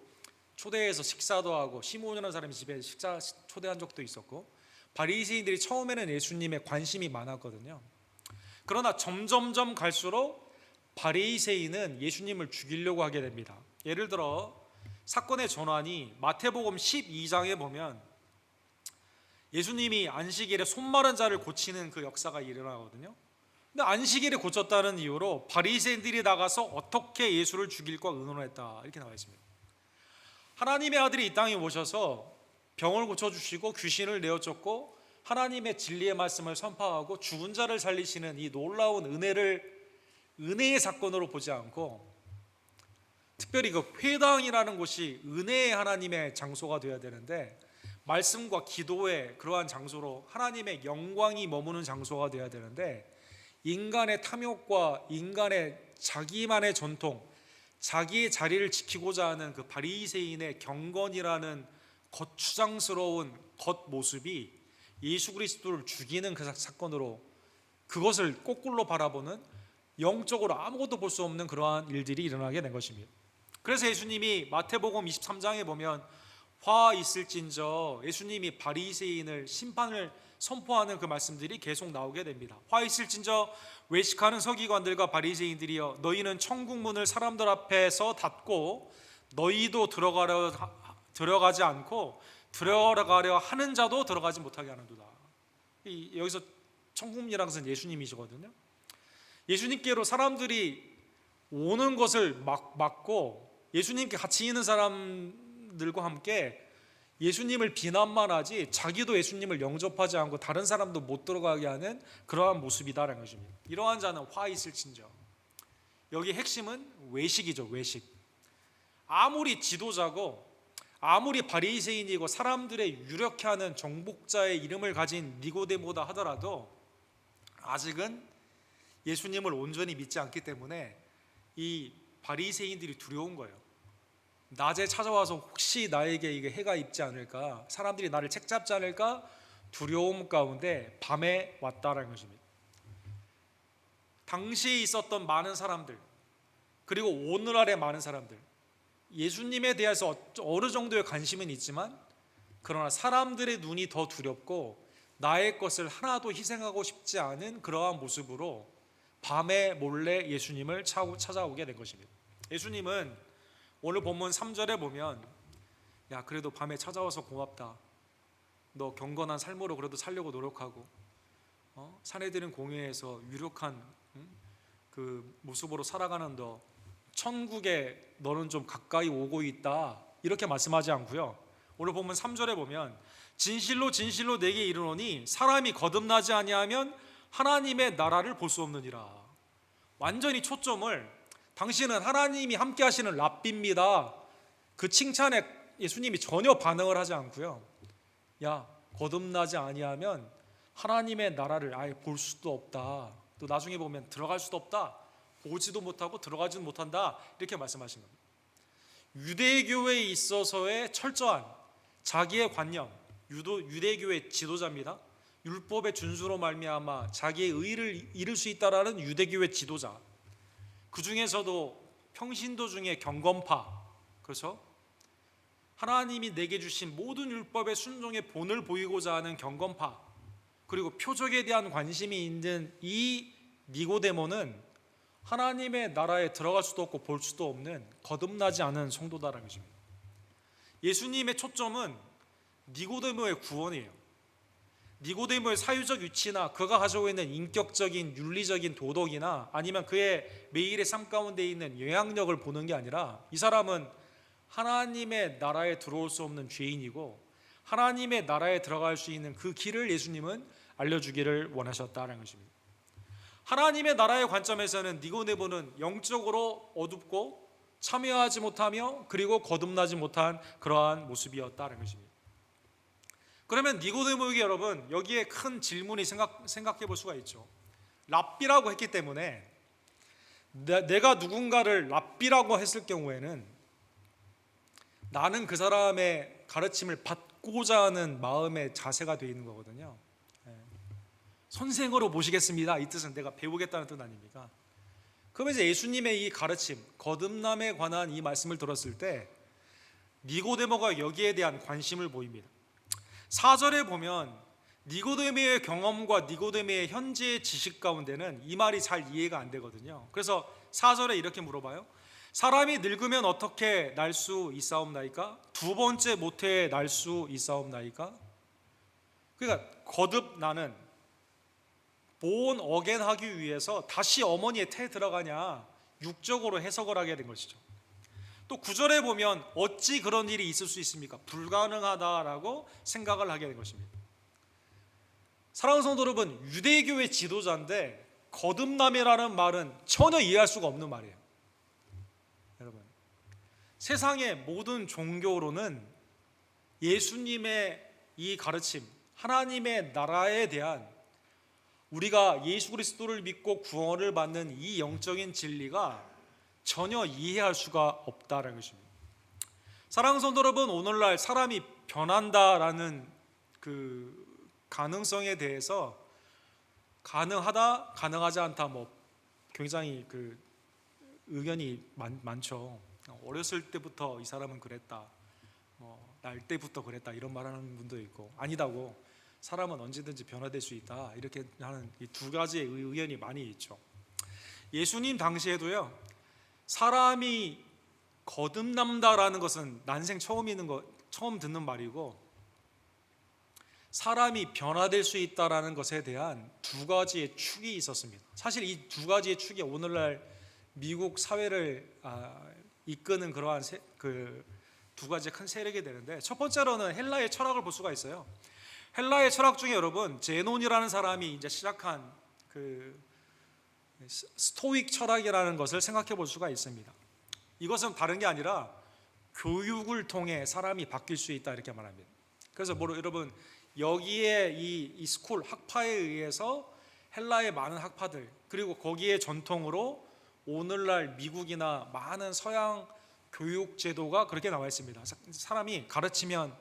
초대해서 식사도 하고, 시몬이라는 사람이 집에 식사 초대한 적도 있었고, 바리새인들이 처음에는 예수님에 관심이 많았거든요. 그러나 점점점 갈수록 바리새인은 예수님을 죽이려고 하게 됩니다. 예를 들어 사건의 전환이 마태복음 12장에 보면 예수님이 안식일에 손 마른 자를 고치는 그 역사가 일어나거든요. 근데 안식일에 고쳤다는 이유로 바리새인들이 나가서 어떻게 예수를 죽일까 의논했다, 이렇게 나와 있습니다. 하나님의 아들이 이 땅에 오셔서 병을 고쳐주시고 귀신을 내어쫓고 하나님의 진리의 말씀을 선포하고 죽은 자를 살리시는 이 놀라운 은혜의 사건으로 보지 않고, 특별히 그 회당이라는 곳이 은혜의 하나님의 장소가 되어야 되는데 말씀과 기도의 그러한 장소로 하나님의 영광이 머무는 장소가 되어야 되는데, 인간의 탐욕과 인간의 자기만의 전통, 자기의 자리를 지키고자 하는 그 바리새인의 경건이라는 겉추장스러운 겉모습이 예수 그리스도를 죽이는 그 사건으로, 그것을 거꾸로 바라보는 영적으로 아무것도 볼 수 없는 그러한 일들이 일어나게 된 것입니다. 그래서 예수님이 마태복음 23장에 보면 화 있을진저, 예수님이 바리새인을 심판을 선포하는 그 말씀들이 계속 나오게 됩니다. 화 있을진저 외식하는 서기관들과 바리새인들이여, 너희는 천국 문을 사람들 앞에서 닫고 너희도 들어가지 않고 들어가려 하는 자도 들어가지 못하게 하는도다. 여기서 천국 문이라는 것은 예수님이시거든요. 예수님께로 사람들이 오는 것을 막고 예수님께 같이 있는 사람들과 함께 예수님을 비난만 하지 자기도 예수님을 영접하지 않고 다른 사람도 못 들어가게 하는 그러한 모습이다라는 것입니다. 이러한 자는 화 있을진저. 여기 핵심은 외식이죠. 외식. 아무리 지도자고 아무리 바리새인이고 사람들의 유력해 하는 정복자의 이름을 가진 니고데모다 하더라도 아직은 예수님을 온전히 믿지 않기 때문에 이 바리새인들이 두려운 거예요. 낮에 찾아와서 혹시 나에게 이게 해가 입지 않을까, 사람들이 나를 책잡지 않을까 두려움 가운데 밤에 왔다라는 것입니다. 당시에 있었던 많은 사람들, 그리고 오늘날의 많은 사람들, 예수님에 대해서 어느 정도의 관심은 있지만 그러나 사람들의 눈이 더 두렵고 나의 것을 하나도 희생하고 싶지 않은 그러한 모습으로 밤에 몰래 예수님을 찾아오게 된 것입니다. 예수님은 오늘 본문 3절에 보면, 야 그래도 밤에 찾아와서 고맙다, 너 경건한 삶으로 그래도 살려고 노력하고 사내들은 공회에서 유력한 그 모습으로 살아가는 너, 천국에 너는 좀 가까이 오고 있다, 이렇게 말씀하지 않고요. 오늘 본문 3절에 보면 진실로 진실로 내게 이르노니 사람이 거듭나지 아니하면 하나님의 나라를 볼 수 없느니라. 완전히 초점을 당신은 하나님이 함께 하시는 랍비입니다, 그 칭찬에 예수님이 전혀 반응을 하지 않고요. 야 거듭나지 아니하면 하나님의 나라를 아예 볼 수도 없다, 또 나중에 보면 들어갈 수도 없다, 보지도 못하고 들어가지도 못한다, 이렇게 말씀하신 겁니다. 유대교회에 있어서의 철저한 자기의 관념, 유대교회 지도자입니다. 율법의 준수로 말미암아 자기의 의를 이룰 수 있다라는 유대교회 지도자, 그 중에서도 평신도 중에 경건파, 그렇죠? 하나님이 내게 주신 모든 율법의 순종의 본을 보이고자 하는 경건파, 그리고 표적에 대한 관심이 있는 이 니고데모는 하나님의 나라에 들어갈 수도 없고 볼 수도 없는 거듭나지 않은 성도다라는 것입니다. 예수님의 초점은 니고데모의 구원이에요. 니고데모의 사유적 위치나 그가 가지고 있는 인격적인 윤리적인 도덕이나 아니면 그의 매일의 삶 가운데 있는 영향력을 보는 게 아니라, 이 사람은 하나님의 나라에 들어올 수 없는 죄인이고 하나님의 나라에 들어갈 수 있는 그 길을 예수님은 알려주기를 원하셨다는 것입니다. 하나님의 나라의 관점에서는 니고데모는 영적으로 어둡고 참여하지 못하며 그리고 거듭나지 못한 그러한 모습이었다는 것입니다. 그러면 니고데모에게 여러분 여기에 큰 질문이 생각해 볼 수가 있죠. 랍비라고 했기 때문에 내가 누군가를 랍비라고 했을 경우에는 나는 그 사람의 가르침을 받고자 하는 마음의 자세가 되어 있는 거거든요. 선생으로 모시겠습니다, 이 뜻은 내가 배우겠다는 뜻 아닙니까? 그러면 이제 예수님의 이 가르침, 거듭남에 관한 이 말씀을 들었을 때 니고데모가 여기에 대한 관심을 보입니다. 4절에 보면 니고데미의 경험과 니고데미의 현재의 지식 가운데는 이 말이 잘 이해가 안 되거든요. 그래서 4절에 이렇게 물어봐요. 사람이 늙으면 어떻게 날 수 있사옵나이까? 두 번째 모태에 날 수 있사옵나이까? 그러니까 거듭 나는 born again 하기 위해서 다시 어머니의 태에 들어가냐, 육적으로 해석을 하게 된 것이죠. 또 9절에 보면 어찌 그런 일이 있을 수 있습니까? 불가능하다라고 생각을 하게 된 것입니다. 사랑하는 성도 여러분, 유대교의 지도자인데 거듭남이라는 말은 전혀 이해할 수가 없는 말이에요. 여러분, 세상의 모든 종교로는 예수님의 이 가르침, 하나님의 나라에 대한, 우리가 예수 그리스도를 믿고 구원을 받는 이 영적인 진리가 전혀 이해할 수가 없다라는 것입니다. 사랑하는 성도 여러분, 오늘날 사람이 변한다라는 그 가능성에 대해서 가능하다, 가능하지 않다, 뭐 굉장히 그 의견이 많죠. 어렸을 때부터 이 사람은 그랬다, 날 때부터 그랬다, 이런 말하는 분도 있고, 아니다고, 사람은 언제든지 변화될 수 있다, 이렇게 하는 이 두 가지의 의견이 많이 있죠. 예수님 당시에도요, 사람이 거듭난다라는 것은 난생 처음 듣는 말이고, 사람이 변화될 수 있다라는 것에 대한 두 가지의 축이 있었습니다. 사실 이 두 가지의 축이 오늘날 미국 사회를 이끄는 그러한 두 가지 큰 세력이 되는데, 첫 번째로는 헬라의 철학을 볼 수가 있어요. 헬라의 철학 중에 여러분, 제논이라는 사람이 이제 시작한 그 스토익 철학이라는 것을 생각해 볼 수가 있습니다. 이것은 다른 게 아니라 교육을 통해 사람이 바뀔 수 있다, 이렇게 말합니다. 그래서 여러분, 여기에 이 스쿨 학파에 의해서 헬라의 많은 학파들, 그리고 거기에 전통으로 오늘날 미국이나 많은 서양 교육 제도가 그렇게 나와 있습니다. 사람이 가르치면,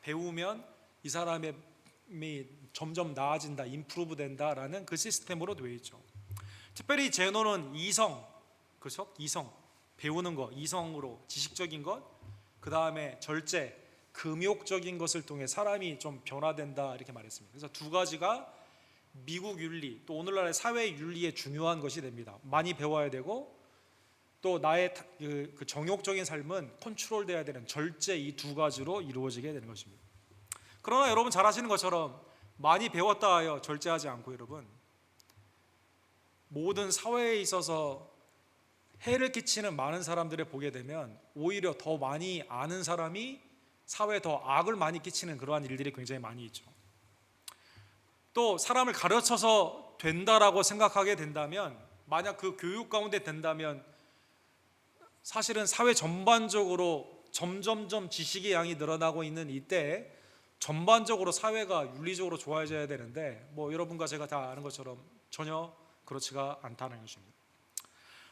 배우면 이 사람이 점점 나아진다, 임프루브 된다라는 그 시스템으로 되어 있죠. 특별히 제노는 이성, 그렇죠? 이성, 배우는 것, 이성으로 지식적인 것, 그 다음에 절제, 금욕적인 것을 통해 사람이 좀 변화된다, 이렇게 말했습니다. 그래서 두 가지가 미국 윤리, 또 오늘날의 사회 윤리에 중요한 것이 됩니다. 많이 배워야 되고, 또 나의 그 정욕적인 삶은 컨트롤돼야 되는 절제, 이 두 가지로 이루어지게 되는 것입니다. 그러나 여러분 잘 아시는 것처럼 많이 배웠다 하여 절제하지 않고, 여러분, 모든 사회에 있어서 해를 끼치는 많은 사람들을 보게 되면 오히려 더 많이 아는 사람이 사회에 더 악을 많이 끼치는 그러한 일들이 굉장히 많이 있죠. 또 사람을 가르쳐서 된다라고 생각하게 된다면, 만약 그 교육 가운데 된다면 사실은 사회 전반적으로 점점점 지식의 양이 늘어나고 있는 이때에 전반적으로 사회가 윤리적으로 좋아져야 되는데, 여러분과 제가 다 아는 것처럼 전혀 그렇지가 않다는 것입니다.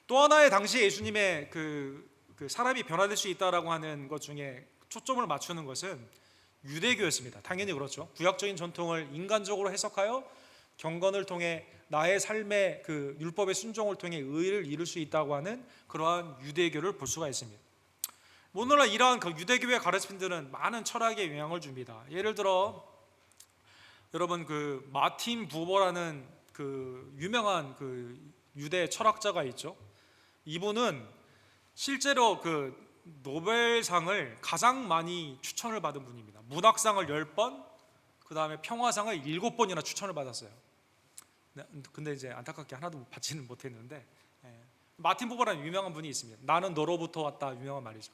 또 하나의 당시 예수님의 그 사람이 변화될 수 있다라고 하는 것 중에 초점을 맞추는 것은 유대교였습니다. 당연히 그렇죠. 구약적인 전통을 인간적으로 해석하여 경건을 통해 나의 삶의 그 율법의 순종을 통해 의를 이룰 수 있다고 하는 그러한 유대교를 볼 수가 있습니다. 오늘날 이러한 그 유대교의 가르침들은 많은 철학에 영향을 줍니다. 예를 들어 여러분, 그 마틴 부버라는 그 유명한 그 유대 철학자가 있죠. 이분은 실제로 그 노벨상을 가장 많이 추천을 받은 분입니다. 문학상을 10번, 그 다음에 평화상을 7번이나 추천을 받았어요. 근데 이제 안타깝게 하나도 받지는 못했는데, 마틴 부버라는 유명한 분이 있습니다. 나는 너로부터 왔다, 유명한 말이죠.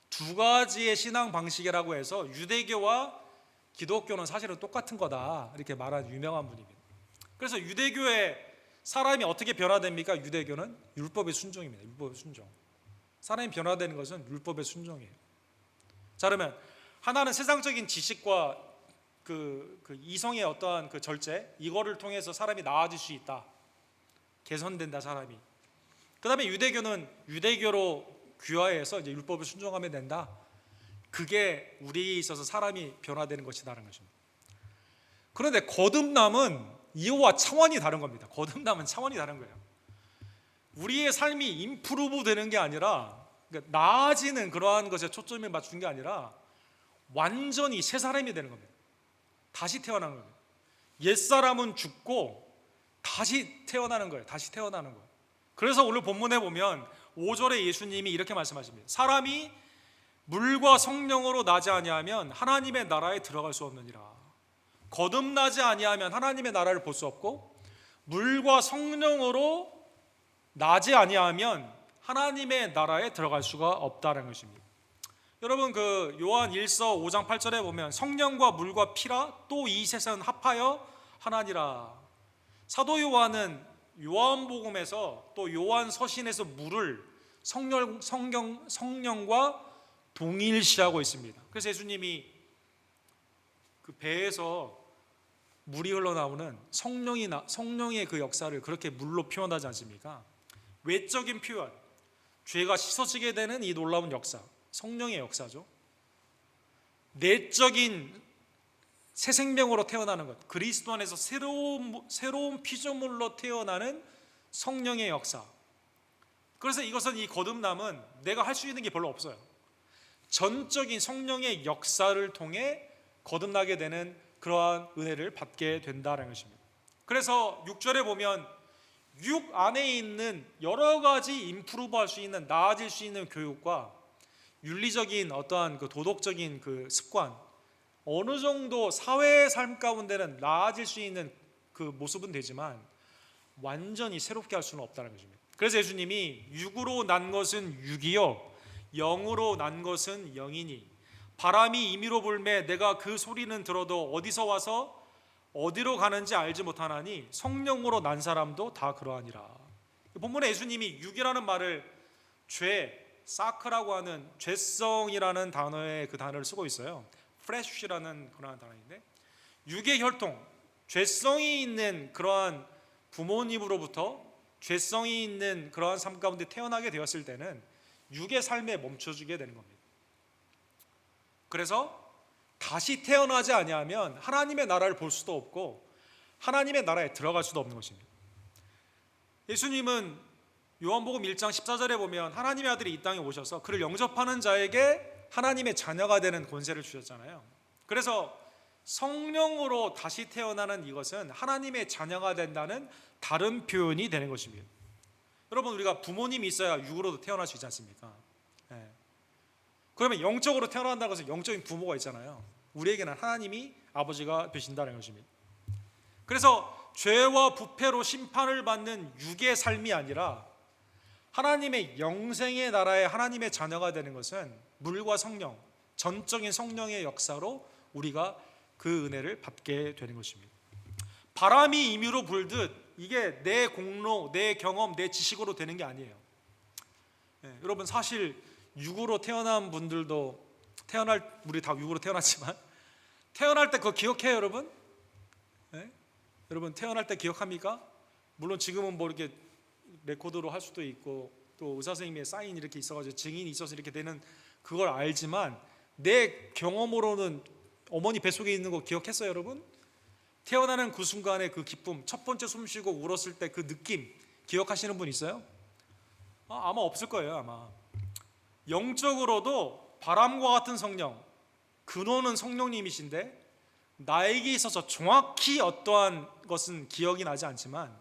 두 가지의 신앙 방식이라고 해서 유대교와 기독교는 사실은 똑같은 거다, 이렇게 말한 유명한 분입니다. 그래서 유대교의 사람이 어떻게 변화됩니까? 유대교는 율법의 순종입니다. 율법의 순종. 사람이 변화되는 것은 율법의 순종이에요. 자, 그러면 하나는 세상적인 지식과 그 이성의 어떠한 그 절제, 이거를 통해서 사람이 나아질 수 있다, 개선된다 사람이. 그 다음에 유대교는 유대교로 귀화해서 이제 율법을 순종하면 된다. 그게 우리에 있어서 사람이 변화되는 것이다라는 것입니다. 그런데 거듭남은 이와 차원이 다른 겁니다. 거듭남은 차원이 다른 거예요. 우리의 삶이 임프루브 되는 게 아니라, 그러니까 나아지는 그러한 것에 초점을 맞춘 게 아니라 완전히 새 사람이 되는 겁니다. 다시 태어난 겁니다. 옛사람은 죽고 다시 태어나는 거예요. 다시 태어나는 거예요. 그래서 오늘 본문에 보면 5절에 예수님이 이렇게 말씀하십니다. 사람이 물과 성령으로 나지 아니하면 하나님의 나라에 들어갈 수 없느니라. 거듭나지 아니하면 하나님의 나라를 볼 수 없고, 물과 성령으로 나지 아니하면 하나님의 나라에 들어갈 수가 없다는 것입니다. 여러분, 그 요한 1서 5장 8절에 보면 성령과 물과 피라 또 이 셋은 합하여 하나니라. 사도 요한은 요한복음에서 또 요한 서신에서 물을 성령과 동일시하고 있습니다. 그래서 예수님이 그 배에서 물이 흘러나오는 성령의 그 역사를 그렇게 물로 표현하지 않습니까? 외적인 표현, 죄가 씻어지게 되는 이 놀라운 역사, 성령의 역사죠. 내적인 새 생명으로 태어나는 것, 그리스도 안에서 새로운 피조물로 태어나는 성령의 역사. 그래서 이것은, 이 거듭남은 내가 할 수 있는 게 별로 없어요. 전적인 성령의 역사를 통해 거듭나게 되는 그러한 은혜를 받게 된다는 것입니다. 그래서 6절에 보면 육 안에 있는 여러 가지 임프루브할 수 있는, 나아질 수 있는 교육과 윤리적인 어떠한 그 도덕적인 그 습관, 어느 정도 사회의 삶 가운데는 나아질 수 있는 그 모습은 되지만 완전히 새롭게 할 수는 없다는 것입니다. 그래서 예수님이 육으로 난 것은 육이요 영으로 난 것은 영이니 바람이 임의로 불매 내가 그 소리는 들어도 어디서 와서 어디로 가는지 알지 못하나니 성령으로 난 사람도 다 그러하니라. 본문에 예수님이 육이라는 말을 사크라고 하는 죄성이라는 단어의 그 단어를 쓰고 있어요. flesh라는 그러한 단어인데, 육의 혈통, 죄성이 있는 그러한 부모님으로부터 죄성이 있는 그러한 삶 가운데 태어나게 되었을 때는 육의 삶에 멈춰주게 되는 겁니다. 그래서 다시 태어나지 아니하면 하나님의 나라를 볼 수도 없고 하나님의 나라에 들어갈 수도 없는 것입니다. 예수님은 요한복음 1장 14절에 보면 하나님의 아들이 이 땅에 오셔서 그를 영접하는 자에게 하나님의 자녀가 되는 권세를 주셨잖아요. 그래서 성령으로 다시 태어나는 이것은 하나님의 자녀가 된다는 다른 표현이 되는 것입니다. 여러분, 우리가 부모님이 있어야 육으로도 태어날 수 있지 않습니까? 네. 그러면 영적으로 태어난다고 해서 영적인 부모가 있잖아요. 우리에게는 하나님이 아버지가 되신다는 것입니다. 그래서 죄와 부패로 심판을 받는 육의 삶이 아니라 하나님의 영생의 나라에 하나님의 자녀가 되는 것은 물과 성령, 전적인 성령의 역사로 우리가 그 은혜를 받게 되는 것입니다. 바람이 임의로 불듯 이게 내 공로, 내 경험, 내 지식으로 되는 게 아니에요. 네, 여러분, 사실 육으로 태어난 분들도 우리 다 육으로 태어났지만 태어날 때 그거 기억해요, 여러분? 네? 여러분, 태어날 때 기억합니까? 물론 지금은 뭐 이렇게 레코드로 할 수도 있고 또 의사 선생님의 사인 이렇게 있어가지고 증인이 있어서 이렇게 되는 그걸 알지만 내 경험으로는 어머니 뱃속에 있는 거 기억했어요, 여러분? 태어나는 그 순간의 그 기쁨, 첫 번째 숨 쉬고 울었을 때 그 느낌 기억하시는 분 있어요? 아마 없을 거예요, 아마. 영적으로도 바람과 같은 성령, 근원은 성령님이신데 나에게 있어서 정확히 어떠한 것은 기억이 나지 않지만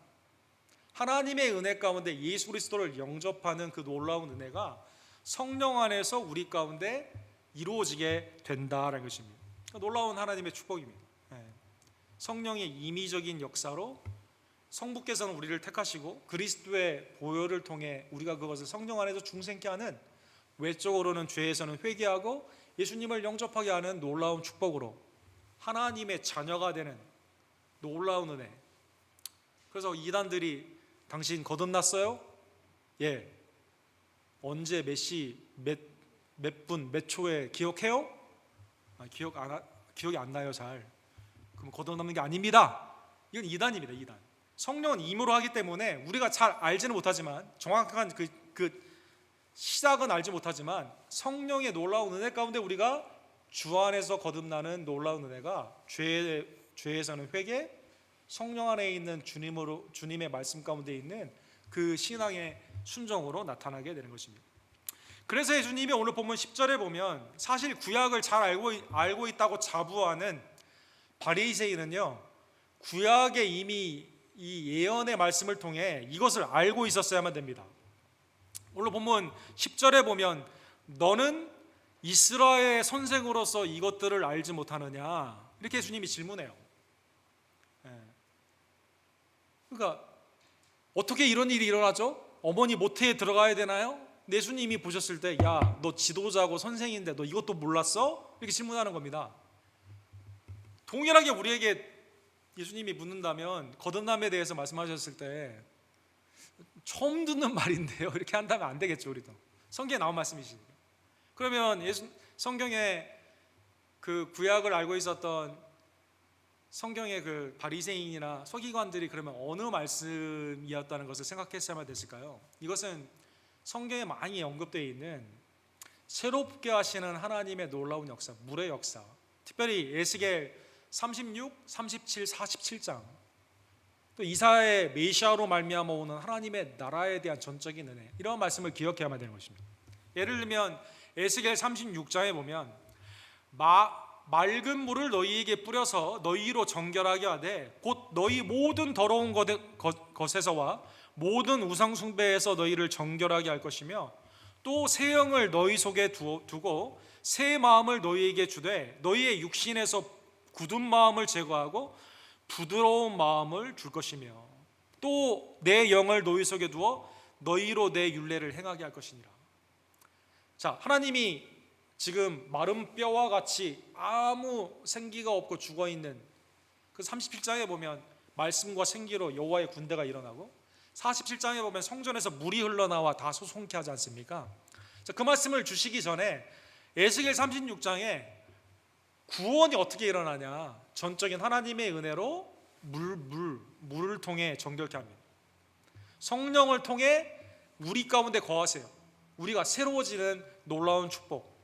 하나님의 은혜 가운데 예수 그리스도를 영접하는 그 놀라운 은혜가 성령 안에서 우리 가운데 이루어지게 된다는 것입니다. 놀라운 하나님의 축복입니다. 성령의 임의적인 역사로 성부께서는 우리를 택하시고 그리스도의 보혈을 통해 우리가 그것을 성령 안에서 중생케 하는, 외적으로는 죄에서는 회개하고 예수님을 영접하게 하는 놀라운 축복으로 하나님의 자녀가 되는 놀라운 은혜. 그래서 이단들이 당신 거듭났어요? 예. 언제 몇 시 몇 분 몇 초에 기억해요? 기억이 안 나요, 잘. 그럼 거듭나는 게 아닙니다. 이건 이단입니다, 이단. 성령은 임으로 하기 때문에 우리가 잘 알지는 못하지만, 정확한 그 시작은 알지 못하지만 성령의 놀라운 은혜 가운데 우리가 주 안에서 거듭나는 놀라운 은혜가 죄에서는 회개, 성령 안에 있는 주님의 말씀 가운데 있는 그 신앙의 순종으로 나타나게 되는 것입니다. 그래서 예수님이 오늘 본문 10절에 보면 사실 구약을 잘 알고 있다고 자부하는 바리새인은요, 구약에 이미 이 예언의 말씀을 통해 이것을 알고 있었어야만 됩니다. 오늘 본문 10절에 보면 너는 이스라엘의 선생으로서 이것들을 알지 못하느냐 이렇게 주님이 질문해요. 그러니까 어떻게 이런 일이 일어나죠? 어머니 모태에 들어가야 되나요? 예수님이 보셨을 때 야, 너 지도자고 선생인데 너 이것도 몰랐어? 이렇게 질문하는 겁니다. 동일하게 우리에게 예수님이 묻는다면 거듭남에 대해서 말씀하셨을 때 처음 듣는 말인데요 이렇게 한다면 안 되겠죠. 우리도 성경에 나온 말씀이시니까. 그러면 성경에 그 구약을 알고 있었던 성경의 그 바리새인이나 서기관들이 그러면 어느 말씀이었다는 것을 생각했어야만 됐을까요? 이것은 성경에 많이 언급되어 있는 새롭게 하시는 하나님의 놀라운 역사, 물의 역사, 특별히 에스겔 36, 37, 47장, 또 이사야의 메시아로 말미암아 오는 하나님의 나라에 대한 전적인 은혜, 이런 말씀을 기억해야만 되는 것입니다. 예를 들면 에스겔 36장에 보면 맑은 물을 너희에게 뿌려서 너희로 정결하게 하되 곧 너희 모든 더러운 것에서와 모든 우상 숭배에서 너희를 정결하게 할 것이며 또 새 영을 너희 속에 두고 새 마음을 너희에게 주되 너희의 육신에서 굳은 마음을 제거하고 부드러운 마음을 줄 것이며 또 내 영을 너희 속에 두어 너희로 내 율례를 행하게 할 것이니라. 자, 하나님이 지금 마른 뼈와 같이 아무 생기가 없고 죽어있는 그 37장에 보면 말씀과 생기로 여호와의 군대가 일어나고 47장에 보면 성전에서 물이 흘러나와 다 소송케 하지 않습니까? 자, 그 말씀을 주시기 전에 에스겔 36장에 구원이 어떻게 일어나냐, 전적인 하나님의 은혜로 물을 통해 정결케 합니다. 성령을 통해 우리 가운데 거하세요. 우리가 새로워지는 놀라운 축복,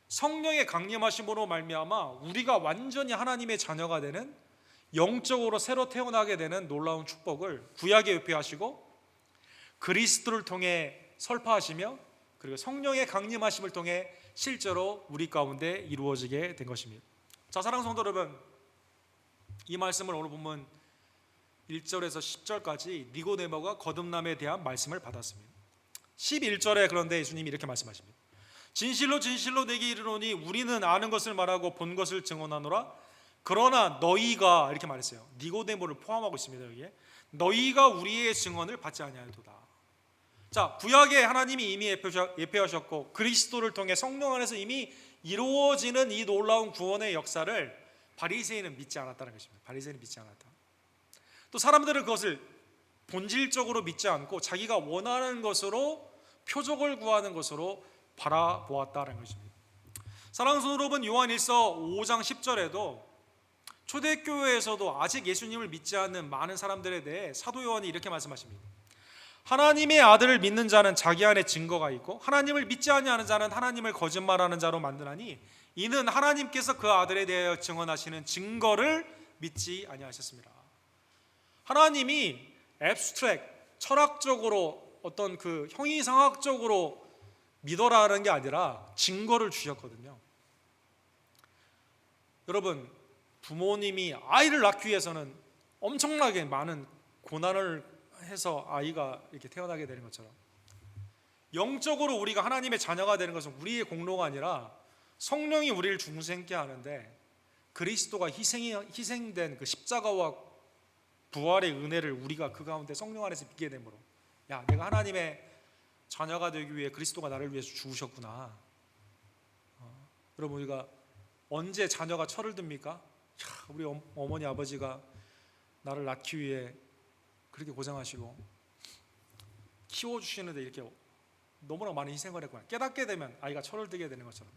성령의 강림하심으로 말미암아 우리가 완전히 하나님의 자녀가 되는, 영적으로 새로 태어나게 되는 놀라운 축복을 구약에 예표하시고 그리스도를 통해 설파하시며 그리고 성령의 강림하심을 통해 실제로 우리 가운데 이루어지게 된 것입니다. 자, 사랑하는 성도 여러분, 이 말씀을 오늘 본문 1절에서 10절까지 니고데모가 거듭남에 대한 말씀을 받았습니다. 11절에 그런데 예수님이 이렇게 말씀하십니다. 진실로 진실로 내게 이르노니 우리는 아는 것을 말하고 본 것을 증언하노라. 그러나 너희가, 이렇게 말했어요. 니고데모를 포함하고 있습니다. 여기에 너희가 우리의 증언을 받지 아니하도다. 자, 구약에 하나님이 이미 예표하셨고 그리스도를 통해 성령 안에서 이미 이루어지는 이 놀라운 구원의 역사를 바리새인은 믿지 않았다는 것입니다. 바리새인은 믿지 않았다. 또 사람들은 그것을 본질적으로 믿지 않고 자기가 원하는 것으로, 표적을 구하는 것으로 바라보았다는 것입니다. 사랑하는 성도 여러분, 요한일서 5장 10절에도 초대교회에서도 아직 예수님을 믿지 않는 많은 사람들에 대해 사도 요한이 이렇게 말씀하십니다. 하나님의 아들을 믿는 자는 자기 안에 증거가 있고 하나님을 믿지 아니하는 자는 하나님을 거짓말하는 자로 만드나니 이는 하나님께서 그 아들에 대하여 증언하시는 증거를 믿지 아니하셨습니다. 하나님이 앱스트랙, 철학적으로 어떤 그 형이상학적으로 믿어라는 게 아니라 증거를 주셨거든요. 여러분, 부모님이 아이를 낳기 위해서는 엄청나게 많은 고난을 해서 아이가 이렇게 태어나게 되는 것처럼 영적으로 우리가 하나님의 자녀가 되는 것은 우리의 공로가 아니라 성령이 우리를 중생케 하는데 그리스도가 희생된 그 십자가와 부활의 은혜를 우리가 그 가운데 성령 안에서 믿게 되므로, 야, 내가 하나님의 자녀가 되기 위해 그리스도가 나를 위해서 죽으셨구나. 여러분, 우리가 언제 자녀가 철을 듭니까? 야, 우리 어머니 아버지가 나를 낳기 위해 그렇게 고생하시고 키워주시는데 이렇게 너무나 많은 희생을 했구나. 깨닫게 되면 아이가 철을 들게 되는 것처럼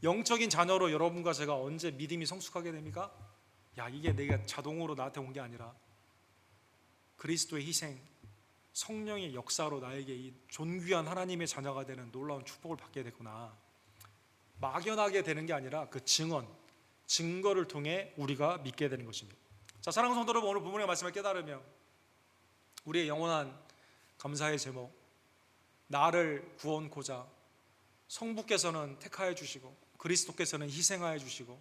영적인 자녀로 여러분과 제가 언제 믿음이 성숙하게 됩니까? 야, 이게 내가 자동으로 나한테 온 게 아니라 그리스도의 희생, 성령의 역사로 나에게 이 존귀한 하나님의 자녀가 되는 놀라운 축복을 받게 됐구나. 막연하게 되는 게 아니라 그 증거를 통해 우리가 믿게 되는 것입니다. 자, 사랑하는 성도 여러분, 오늘 본문의 말씀을 깨달으며 우리의 영원한 감사의 제목, 나를 구원코자 성부께서는 택하여 주시고 그리스도께서는 희생하여 주시고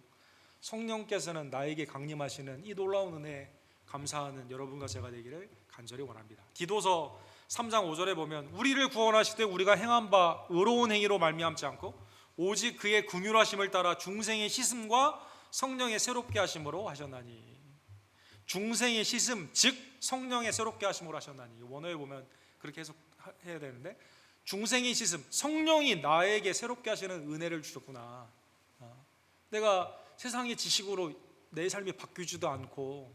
성령께서는 나에게 강림하시는 이 놀라운 은혜에 감사하는 여러분과 제가 되기를 간절히 원합니다. 디도서 3장 5절에 보면 우리를 구원하시되 우리가 행한 바 의로운 행위로 말미암지 않고 오직 그의 긍휼하심을 따라 중생의 씻음과 성령의 새롭게 하심으로 하셨나니. 중생의 씻음 즉 성령의 새롭게 하심으로 하셨나니. 원어에 보면 그렇게 해석해야 되는데, 중생의 씻음, 성령이 나에게 새롭게 하시는 은혜를 주셨구나. 내가 세상의 지식으로 내 삶이 바뀌지도 않고,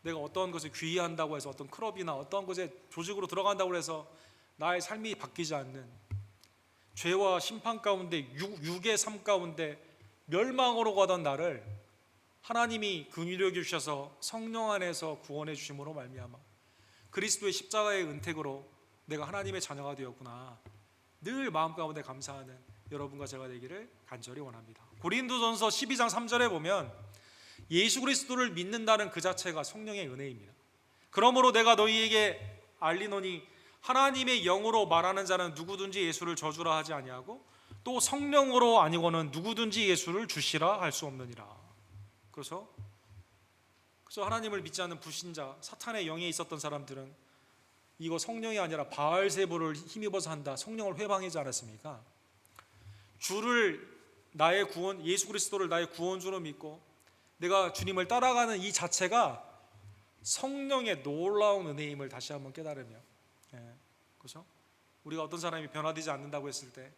내가 어떤 것을 귀의한다고 해서 어떤 클럽이나 어떤 것에 조직으로 들어간다고 해서 나의 삶이 바뀌지 않는, 죄와 심판 가운데 육의 삶 가운데 멸망으로 가던 나를 하나님이 긍휼히 여겨 주셔서 성령 안에서 구원해 주심으로 말미암아 그리스도의 십자가의 은택으로 내가 하나님의 자녀가 되었구나. 늘 마음 가운데 감사하는 여러분과 제가 되기를 간절히 원합니다. 고린도전서 12장 3절에 보면 예수 그리스도를 믿는다는 그 자체가 성령의 은혜입니다. 그러므로 내가 너희에게 알리노니 하나님의 영으로 말하는 자는 누구든지 예수를 저주라 하지 아니하고 또 성령으로 아니고는 누구든지 예수를 주시라 할 수 없느니라. 그래서 하나님을 믿지 않는 불신자, 사탄의 영에 있었던 사람들은 이거 성령이 아니라 바알세불을 힘입어서 한다, 성령을 회방하지 않았습니까? 주를 나의 구원, 예수 그리스도를 나의 구원주로 믿고 내가 주님을 따라가는 이 자체가 성령의 놀라운 은혜임을 다시 한번 깨달으며, 그렇죠? 우리가 어떤 사람이 변화되지 않는다고 했을 때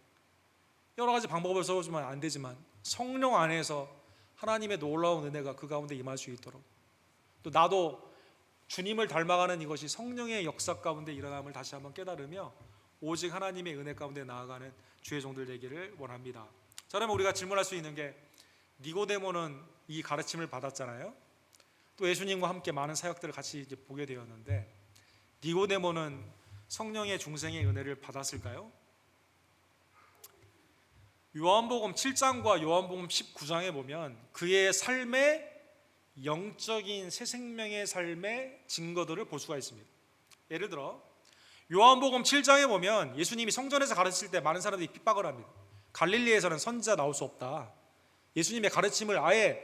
여러 가지 방법을 써보지만 안 되지만 성령 안에서 하나님의 놀라운 은혜가 그 가운데 임할 수 있도록, 또 나도 주님을 닮아가는 이것이 성령의 역사 가운데 일어남을 다시 한번 깨달으며 오직 하나님의 은혜 가운데 나아가는 주의 종들 되기를 원합니다. 자, 그러면 우리가 질문할 수 있는 게, 니고데모는 이 가르침을 받았잖아요. 또 예수님과 함께 많은 사역들을 같이 이제 보게 되었는데, 니고데모는 성령의 중생의 은혜를 받았을까요? 요한복음 7장과 요한복음 19장에 보면 그의 삶의 영적인 새 생명의 삶의 증거들을 볼 수가 있습니다. 예를 들어 요한복음 7장에 보면 예수님이 성전에서 가르칠 때 많은 사람들이 핍박을 합니다. 갈릴리에서는 선지자 나올 수 없다. 예수님의 가르침을 아예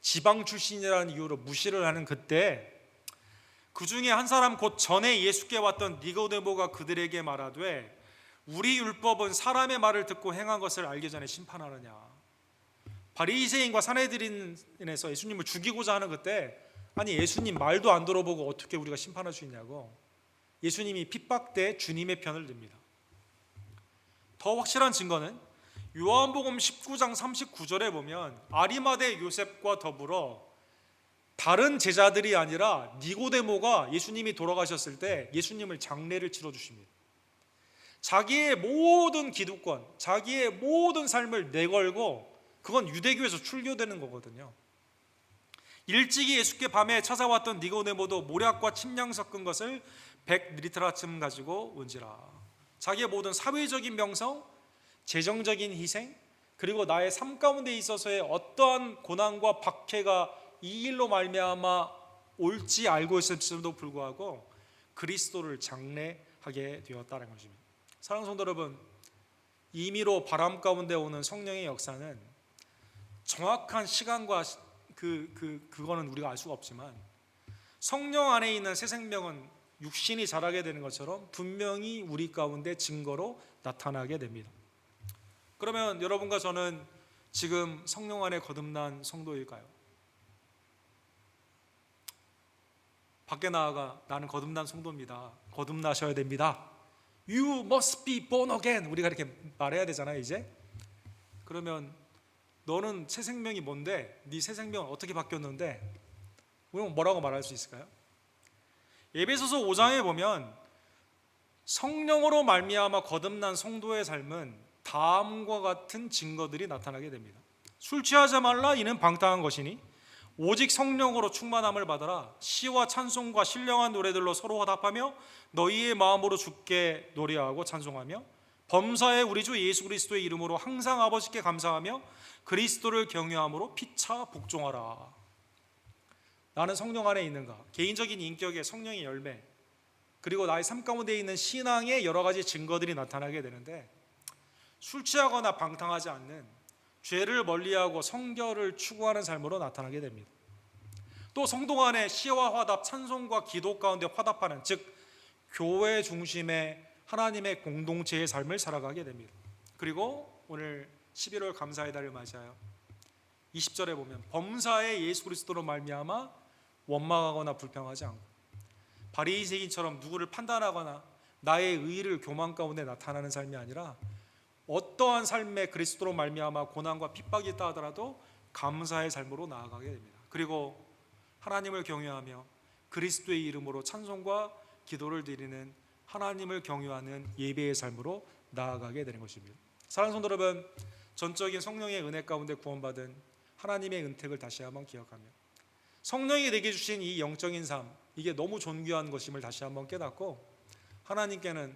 지방 출신이라는 이유로 무시를 하는 그때, 그 중에 한 사람 곧 전에 예수께 왔던 니고데모가 그들에게 말하되 우리 율법은 사람의 말을 듣고 행한 것을 알기 전에 심판하느냐. 바리새인과 산헤드린에서 예수님을 죽이고자 하는 그때, 아니 예수님 말도 안 들어보고 어떻게 우리가 심판할 수 있냐고 예수님이 핍박 때 주님의 편을 듭니다. 더 확실한 증거는 요한복음 19장 39절에 보면 아리마대 요셉과 더불어 다른 제자들이 아니라 니고데모가 예수님이 돌아가셨을 때 예수님을 장례를 치러 주십니다. 자기의 모든 기득권, 자기의 모든 삶을 내걸고, 그건 유대교에서 출교되는 거거든요. 일찍이 예수께 밤에 찾아왔던 니고데모도 모략과 침량 섞은 것을 100리터라쯤 가지고 온지라. 자기의 모든 사회적인 명성, 재정적인 희생, 그리고 나의 삶 가운데 있어서의 어떠한 고난과 박해가 이 일로 말미암아 올지 알고 있음에도 불구하고 그리스도를 장례하게 되었다는 것입니다. 사랑하는 성도 여러분, 임의로 바람 가운데 오는 성령의 역사는 정확한 시간과 그거는 우리가 알 수가 없지만 성령 안에 있는 새 생명은 육신이 자라게 되는 것처럼 분명히 우리 가운데 증거로 나타나게 됩니다. 그러면 여러분과 저는 지금 성령 안에 거듭난 성도일까요? 밖에 나아가 나는 거듭난 성도입니다, 거듭나셔야 됩니다, You must be born again, 우리가 이렇게 말해야 되잖아요 이제. 그러면 너는 새 생명이 뭔데? 네 새 생명은 어떻게 바뀌었는데? 우리는 뭐라고 말할 수 있을까요? 에베소서 5장에 보면 성령으로 말미암아 거듭난 성도의 삶은 다음과 같은 증거들이 나타나게 됩니다. 술 취하지 말라, 이는 방탕한 것이니 오직 성령으로 충만함을 받아라. 시와 찬송과 신령한 노래들로 서로 화답하며 너희의 마음으로 주께 노래하고 찬송하며 범사에 우리 주 예수 그리스도의 이름으로 항상 아버지께 감사하며 그리스도를 경외함으로 피차 복종하라. 나는 성령 안에 있는가? 개인적인 인격의 성령의 열매, 그리고 나의 삶 가운데 있는 신앙의 여러 가지 증거들이 나타나게 되는데, 술 취하거나 방탕하지 않는 죄를 멀리하고 성결을 추구하는 삶으로 나타나게 됩니다. 또 성도 간의 시와 화답, 찬송과 기도 가운데 화답하는, 즉 교회 중심의 하나님의 공동체의 삶을 살아가게 됩니다. 그리고 오늘 11월 감사의 달을 맞이하여 20절에 보면 범사에 예수 그리스도로 말미암아 원망하거나 불평하지 않고 바리새인처럼 누구를 판단하거나 나의 의의를 교만 가운데 나타나는 삶이 아니라 어떠한 삶에 그리스도로 말미암아 고난과 핍박이 있다 하더라도 감사의 삶으로 나아가게 됩니다. 그리고 하나님을 경외하며 그리스도의 이름으로 찬송과 기도를 드리는 하나님을 경유하는 예배의 삶으로 나아가게 되는 것입니다. 사랑하는 성도 여러분, 전적인 성령의 은혜 가운데 구원받은 하나님의 은택을 다시 한번 기억하며 성령이 내게 주신 이 영적인 삶, 이게 너무 존귀한 것임을 다시 한번 깨닫고 하나님께는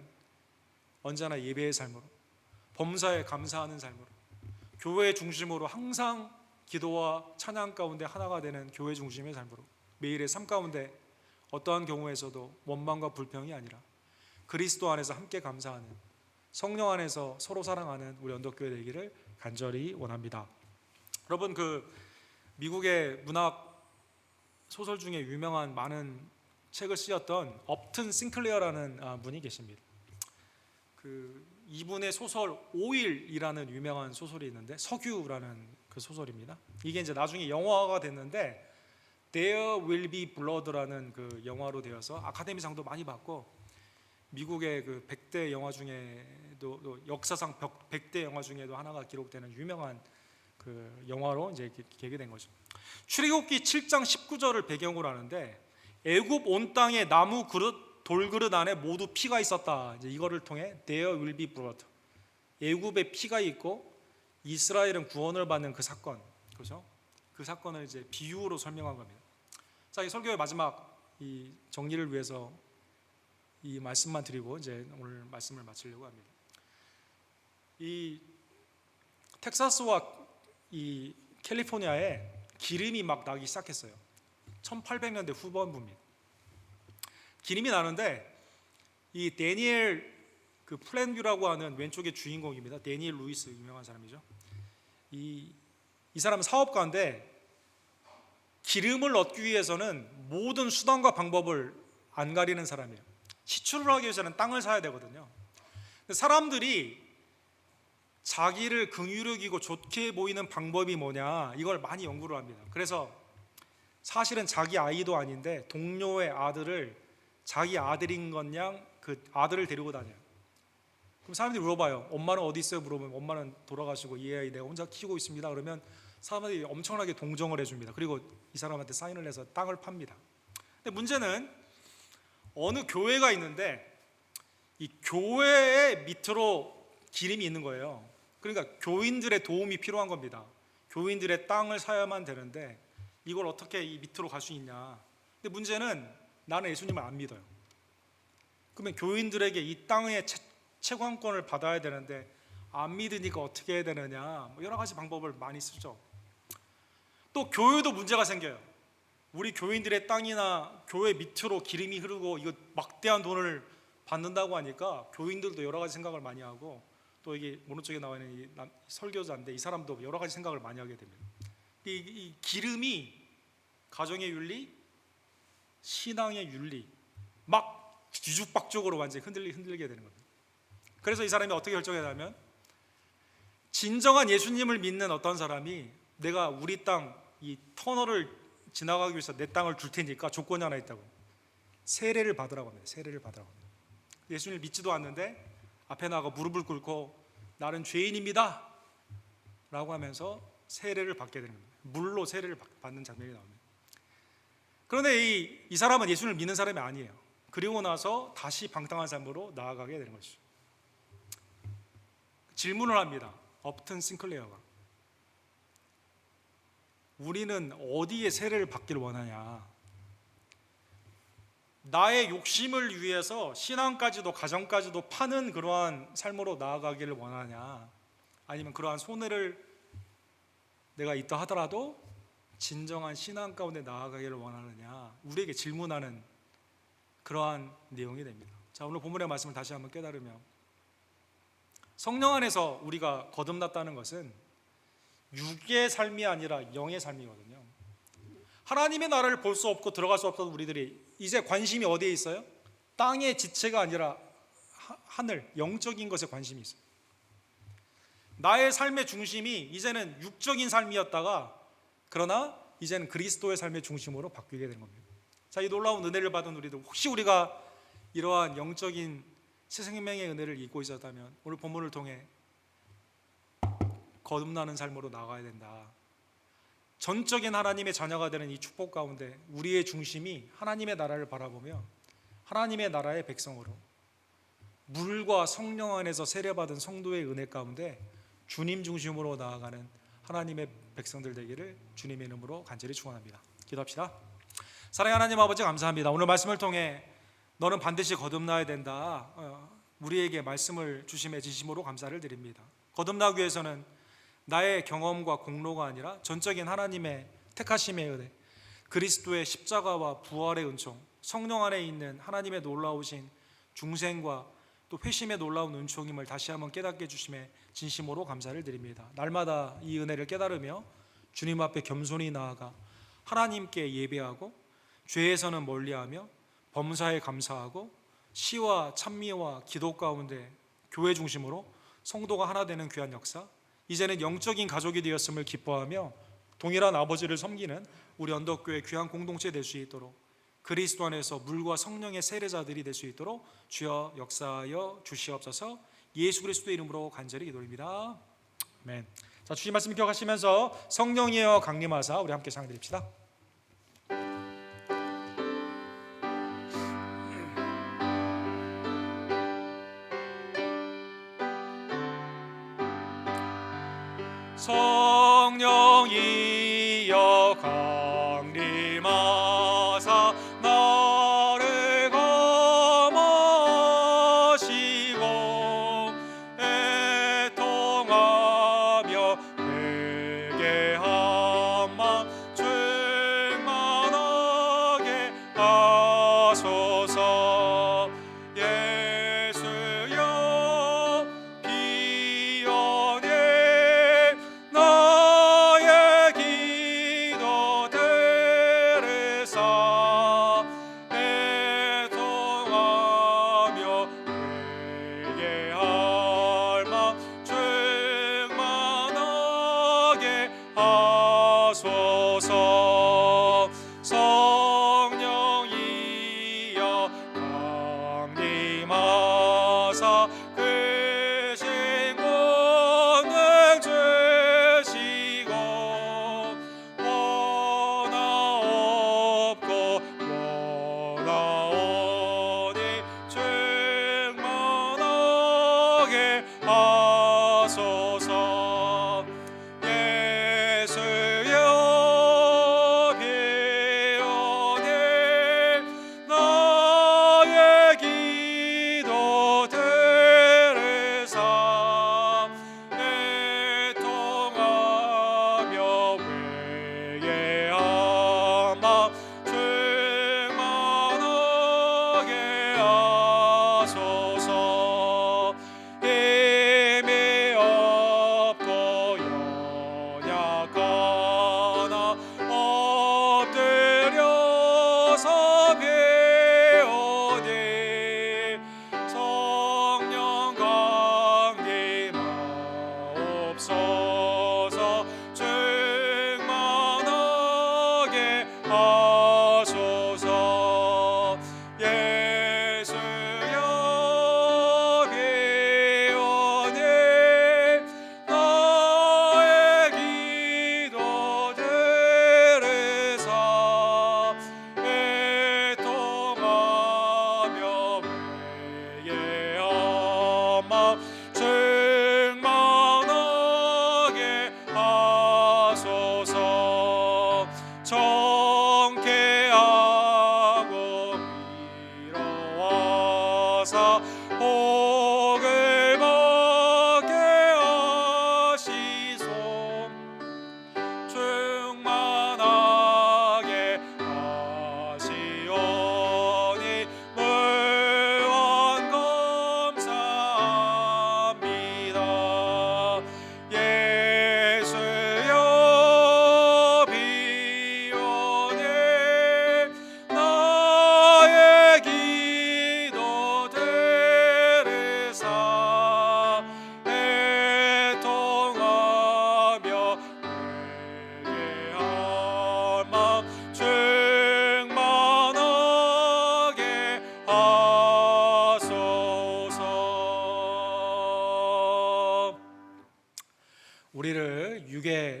언제나 예배의 삶으로, 범사에 감사하는 삶으로, 교회 중심으로 항상 기도와 찬양 가운데 하나가 되는 교회 중심의 삶으로 매일의 삶 가운데 어떠한 경우에서도 원망과 불평이 아니라 그리스도 안에서 함께 감사하는, 성령 안에서 서로 사랑하는 우리 언덕교회 되기를 간절히 원합니다. 여러분, 미국의 문학 소설 중에 유명한 많은 책을 쓰셨던 업튼 싱클레어라는 분이 계십니다. 이분의 소설 오일이라는 유명한 소설이 있는데, 석유라는 그 소설입니다. 이게 이제 나중에 영화가 됐는데 There Will Be Blood라는 그 영화로 되어서 아카데미상도 많이 받고 미국의 그 100대 영화 중에도 역사상 100대 영화 중에도 하나가 기록되는 유명한 그 영화로 이제 계기된 거죠. 출애굽기 7장 19절을 배경으로 하는데 애굽 온 땅에 나무 그릇, 돌그릇 안에 모두 피가 있었다. 이제 이거를 통해 There will be blood. 애굽에 피가 있고 이스라엘은 구원을 받는 그 사건, 그렇죠? 그 사건을 이제 비유로 설명한 겁니다. 자, 이 설교의 마지막 이 정리를 위해서 이 말씀만 드리고 이제 오늘 말씀을 마치려고 합니다. 이 텍사스와 이 캘리포니아에 기름이 막 나기 시작했어요. 1800년대 후반부입니다. 기름이 나는데 이 데니엘 플랜뷰라고 하는 왼쪽의 주인공입니다. 데니엘 루이스, 유명한 사람이죠. 이 사람은 사업가인데 기름을 얻기 위해서는 모든 수단과 방법을 안 가리는 사람이에요. 시출을 하기 위해서는 땅을 사야 되거든요. 근데 사람들이 자기를 긍휼히 여기고 좋게 보이는 방법이 뭐냐, 이걸 많이 연구를 합니다. 그래서 사실은 자기 아이도 아닌데 동료의 아들을 자기 아들인 것냥 그 아들을 데리고 다녀요. 그럼 사람들이 물어봐요. 엄마는 어디 있어요? 물어보면 엄마는 돌아가시고 이 아이 내가 혼자 키우고 있습니다. 그러면 사람들이 엄청나게 동정을 해줍니다. 그리고 이 사람한테 사인을 해서 땅을 팝니다. 근데 문제는 어느 교회가 있는데 이 교회의 밑으로 기름이 있는 거예요. 그러니까 교인들의 도움이 필요한 겁니다. 교인들의 땅을 사야만 되는데 이걸 어떻게 이 밑으로 갈 수 있냐. 근데 문제는 나는 예수님을 안 믿어요. 그러면 교인들에게 이 땅의 채권권을 받아야 되는데 안 믿으니까 어떻게 해야 되느냐, 여러 가지 방법을 많이 쓰죠. 또 교회도 문제가 생겨요. 우리 교인들의 땅이나 교회 밑으로 기름이 흐르고 이거 막대한 돈을 받는다고 하니까 교인들도 여러 가지 생각을 많이 하고, 또 이게 오른쪽에 나와 있는 이 설교자인데 이 사람도 여러 가지 생각을 많이 하게 됩니다. 이 기름이 가정의 윤리, 신앙의 윤리 막 뒤죽박죽으로 완전히 흔들게 되는 겁니다. 그래서 이 사람이 어떻게 결정했냐면, 진정한 예수님을 믿는 어떤 사람이 내가 우리 땅 이 터널을 지나가기 위해서 내 땅을 줄 테니까 조건이 하나 있다고, 세례를 받으라고 합니다. 세례를 받으라고 합니다. 예수님을 믿지도 않는데 앞에 나가 무릎을 꿇고 나는 죄인입니다 라고 하면서 세례를 받게 되는 겁니다. 물로 세례를 받는 장면이 나옵니다. 그런데 이 사람은 예수님을 믿는 사람이 아니에요. 그리고 나서 다시 방탕한 삶으로 나아가게 되는 것이죠. 질문을 합니다. 업튼 싱클레어가, 우리는 어디에 세례를 받기를 원하냐? 나의 욕심을 위해서 신앙까지도 가정까지도 파는 그러한 삶으로 나아가기를 원하냐? 아니면 그러한 손해를 내가 있다 하더라도 진정한 신앙 가운데 나아가기를 원하느냐? 우리에게 질문하는 그러한 내용이 됩니다. 자, 오늘 본문의 말씀을 다시 한번 깨달으며, 성령 안에서 우리가 거듭났다는 것은 육의 삶이 아니라 영의 삶이거든요. 하나님의 나라를 볼 수 없고 들어갈 수 없던 우리들이 이제 관심이 어디에 있어요? 땅의 지체가 아니라 하늘, 영적인 것에 관심이 있어요. 나의 삶의 중심이 이제는 육적인 삶이었다가 그러나 이제는 그리스도의 삶의 중심으로 바뀌게 되는 겁니다. 자, 이 놀라운 은혜를 받은 우리들, 혹시 우리가 이러한 영적인 새 생명의 은혜를 잊고 있었다면 오늘 본문을 통해 거듭나는 삶으로 나가야 된다. 전적인 하나님의 자녀가 되는 이 축복 가운데 우리의 중심이 하나님의 나라를 바라보며 하나님의 나라의 백성으로 물과 성령 안에서 세례받은 성도의 은혜 가운데 주님 중심으로 나아가는 하나님의 백성들 되기를 주님의 이름으로 간절히 축원합니다. 기도합시다. 사랑하는 하나님 아버지, 감사합니다. 오늘 말씀을 통해 너는 반드시 거듭나야 된다, 우리에게 말씀을 주심에 진심으로 감사를 드립니다. 거듭나기 위해서는 나의 경험과 공로가 아니라 전적인 하나님의 택하심의 은혜, 그리스도의 십자가와 부활의 은총, 성령 안에 있는 하나님의 놀라우신 중생과 또 회심의 놀라운 은총임을 다시 한번 깨닫게 해주심에 진심으로 감사를 드립니다. 날마다 이 은혜를 깨달으며 주님 앞에 겸손히 나아가 하나님께 예배하고 죄에서는 멀리하며 범사에 감사하고 시와 찬미와 기도 가운데 교회 중심으로 성도가 하나 되는 귀한 역사, 이제는 영적인 가족이 되었음을 기뻐하며 동일한 아버지를 섬기는 우리 언덕교회 귀한 공동체 될 수 있도록 그리스도 안에서 물과 성령의 세례자들이 될 수 있도록 주여 역사하여 주시옵소서. 예수 그리스도의 이름으로 간절히 기도드립니다. 아멘. 자, 주신 말씀 기억하시면서 성령이여 강림하사 우리 함께 상드립시다. 성령이여 강림하사 나를 감하시고 애통하며 내게 한 맘 충만하게 하소서. 예수여 비연해 나의 기도 들으사 애통하며 내게 할 맘 충만하게 하소서. 성령이여 강림하사 크신 권능 주시고 원하옵고 원하오니 충만하게 하소서. 예수여 비연해 나의 기도 들으사 애통하며 회개한 맘 충만하게 하소서. 힘이 없고 연약하나 엎드려서 배우니 성령 강림하옵소서. 충만하게 하소서. 예수여 비연해 나의 기도 들으사 애통하며 회개한 맘 충만하게 하소서. 정케하고 위로하사 복을 받게 하시소. 충만하게 하시오니 무한 감사합니다. 예수여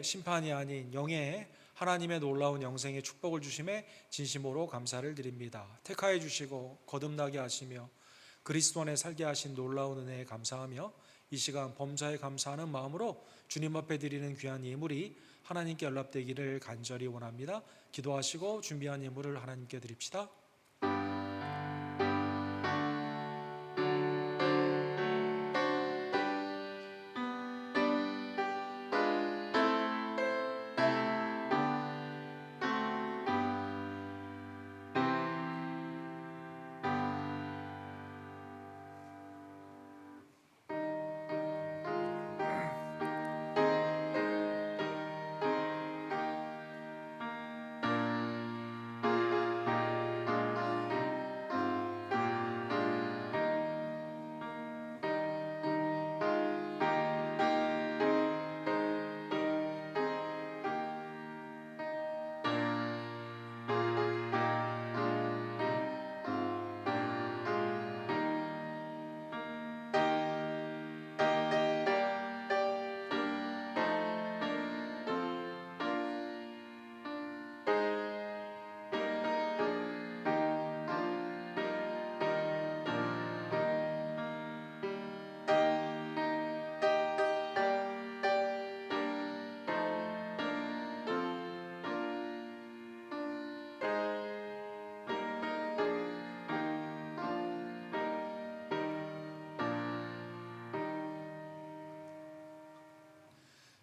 심판이 아닌 영의 하나님의 놀라운 영생의 축복을 주심에 진심으로 감사를 드립니다. 택하여 주시고 거듭나게 하시며 그리스도 안에 살게 하신 놀라운 은혜에 감사하며 이 시간 범사에 감사하는 마음으로 주님 앞에 드리는 귀한 예물이 하나님께 연락되기를 간절히 원합니다. 기도하시고 준비한 예물을 하나님께 드립시다.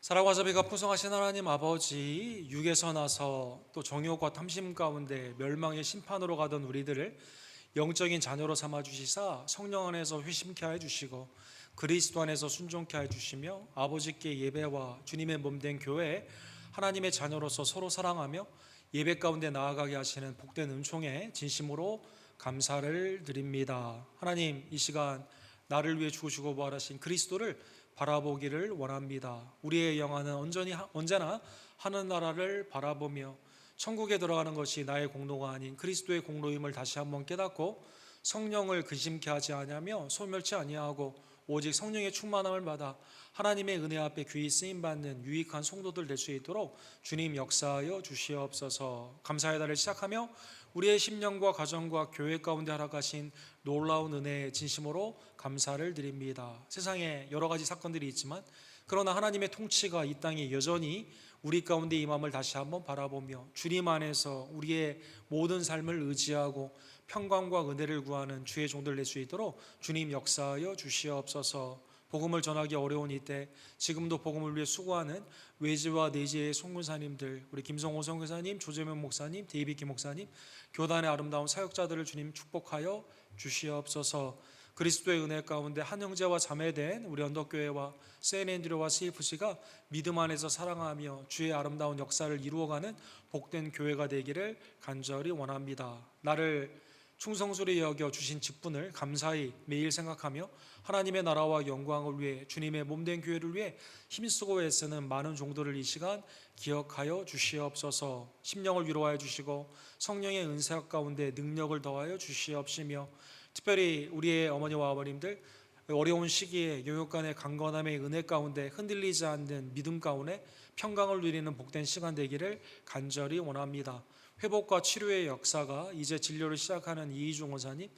사랑과 자비가 풍성하신 하나님 아버지, 육에서 나서 또 정욕과 탐심 가운데 멸망의 심판으로 가던 우리들을 영적인 자녀로 삼아 주시사 성령 안에서 회심케 하여 주시고 그리스도 안에서 순종케 하여 주시며 아버지께 예배와 주님의 몸된 교회에 하나님의 자녀로서 서로 사랑하며 예배 가운데 나아가게 하시는 복된 은총에 진심으로 감사를 드립니다. 하나님, 이 시간 나를 위해 죽으시고 부활하신 그리스도를 바라보기를 원합니다. 우리의 영혼은 언제나 하늘 나라를 바라보며 천국에 들어가는 것이 나의 공로가 아닌 그리스도의 공로임을 다시 한번 깨닫고 성령을 근심케 하지 아니하며 소멸치 아니하고 오직 성령의 충만함을 받아 하나님의 은혜 앞에 귀히 쓰임받는 유익한 성도들 될 수 있도록 주님 역사하여 주시옵소서. 감사의 달을 시작하며 우리의 심령과 가정과 교회 가운데 허락하신 놀라운 은혜에 진심으로 감사를 드립니다. 세상에 여러 가지 사건들이 있지만 그러나 하나님의 통치가 이 땅에 여전히 우리 가운데 임함을 다시 한번 바라보며 주님 안에서 우리의 모든 삶을 의지하고 평강과 은혜를 구하는 주의 종들 될 수 있도록 주님 역사하여 주시옵소서. 복음을 전하기 어려운 이때 지금도 복음을 위해 수고하는 외지와 내지의 송군사님들, 우리 김성호 선교사님, 조재명 목사님, 데이비키 목사님, 교단의 아름다운 사역자들을 주님 축복하여 주시옵소서. 그리스도의 은혜 가운데 한 형제와 자매된 우리 언덕교회와 세인앤드류와 CFC가 믿음 안에서 사랑하며 주의 아름다운 역사를 이루어가는 복된 교회가 되기를 간절히 원합니다. 나를 충성스레 여겨 주신 직분을 감사히 매일 생각하며 하나님의 나라와 영광을 위해 주님의 몸된 교회를 위해 힘쓰고 애쓰는 많은 종들을 이 시간 기억하여 주시옵소서. 심령을 위로하여 주시고 성령의 은사 가운데 능력을 더하여 주시옵시며 특별히 우리의 어머니와 아버님들 어려운 시기에 영육간의 강건함의 은혜 가운데 흔들리지 않는 믿음 가운데 평강을 누리는 복된 시간 되기를 간절히 원합니다. 회복과 치료의 역사가 이제 진료를 시작하는 이희중 원사님,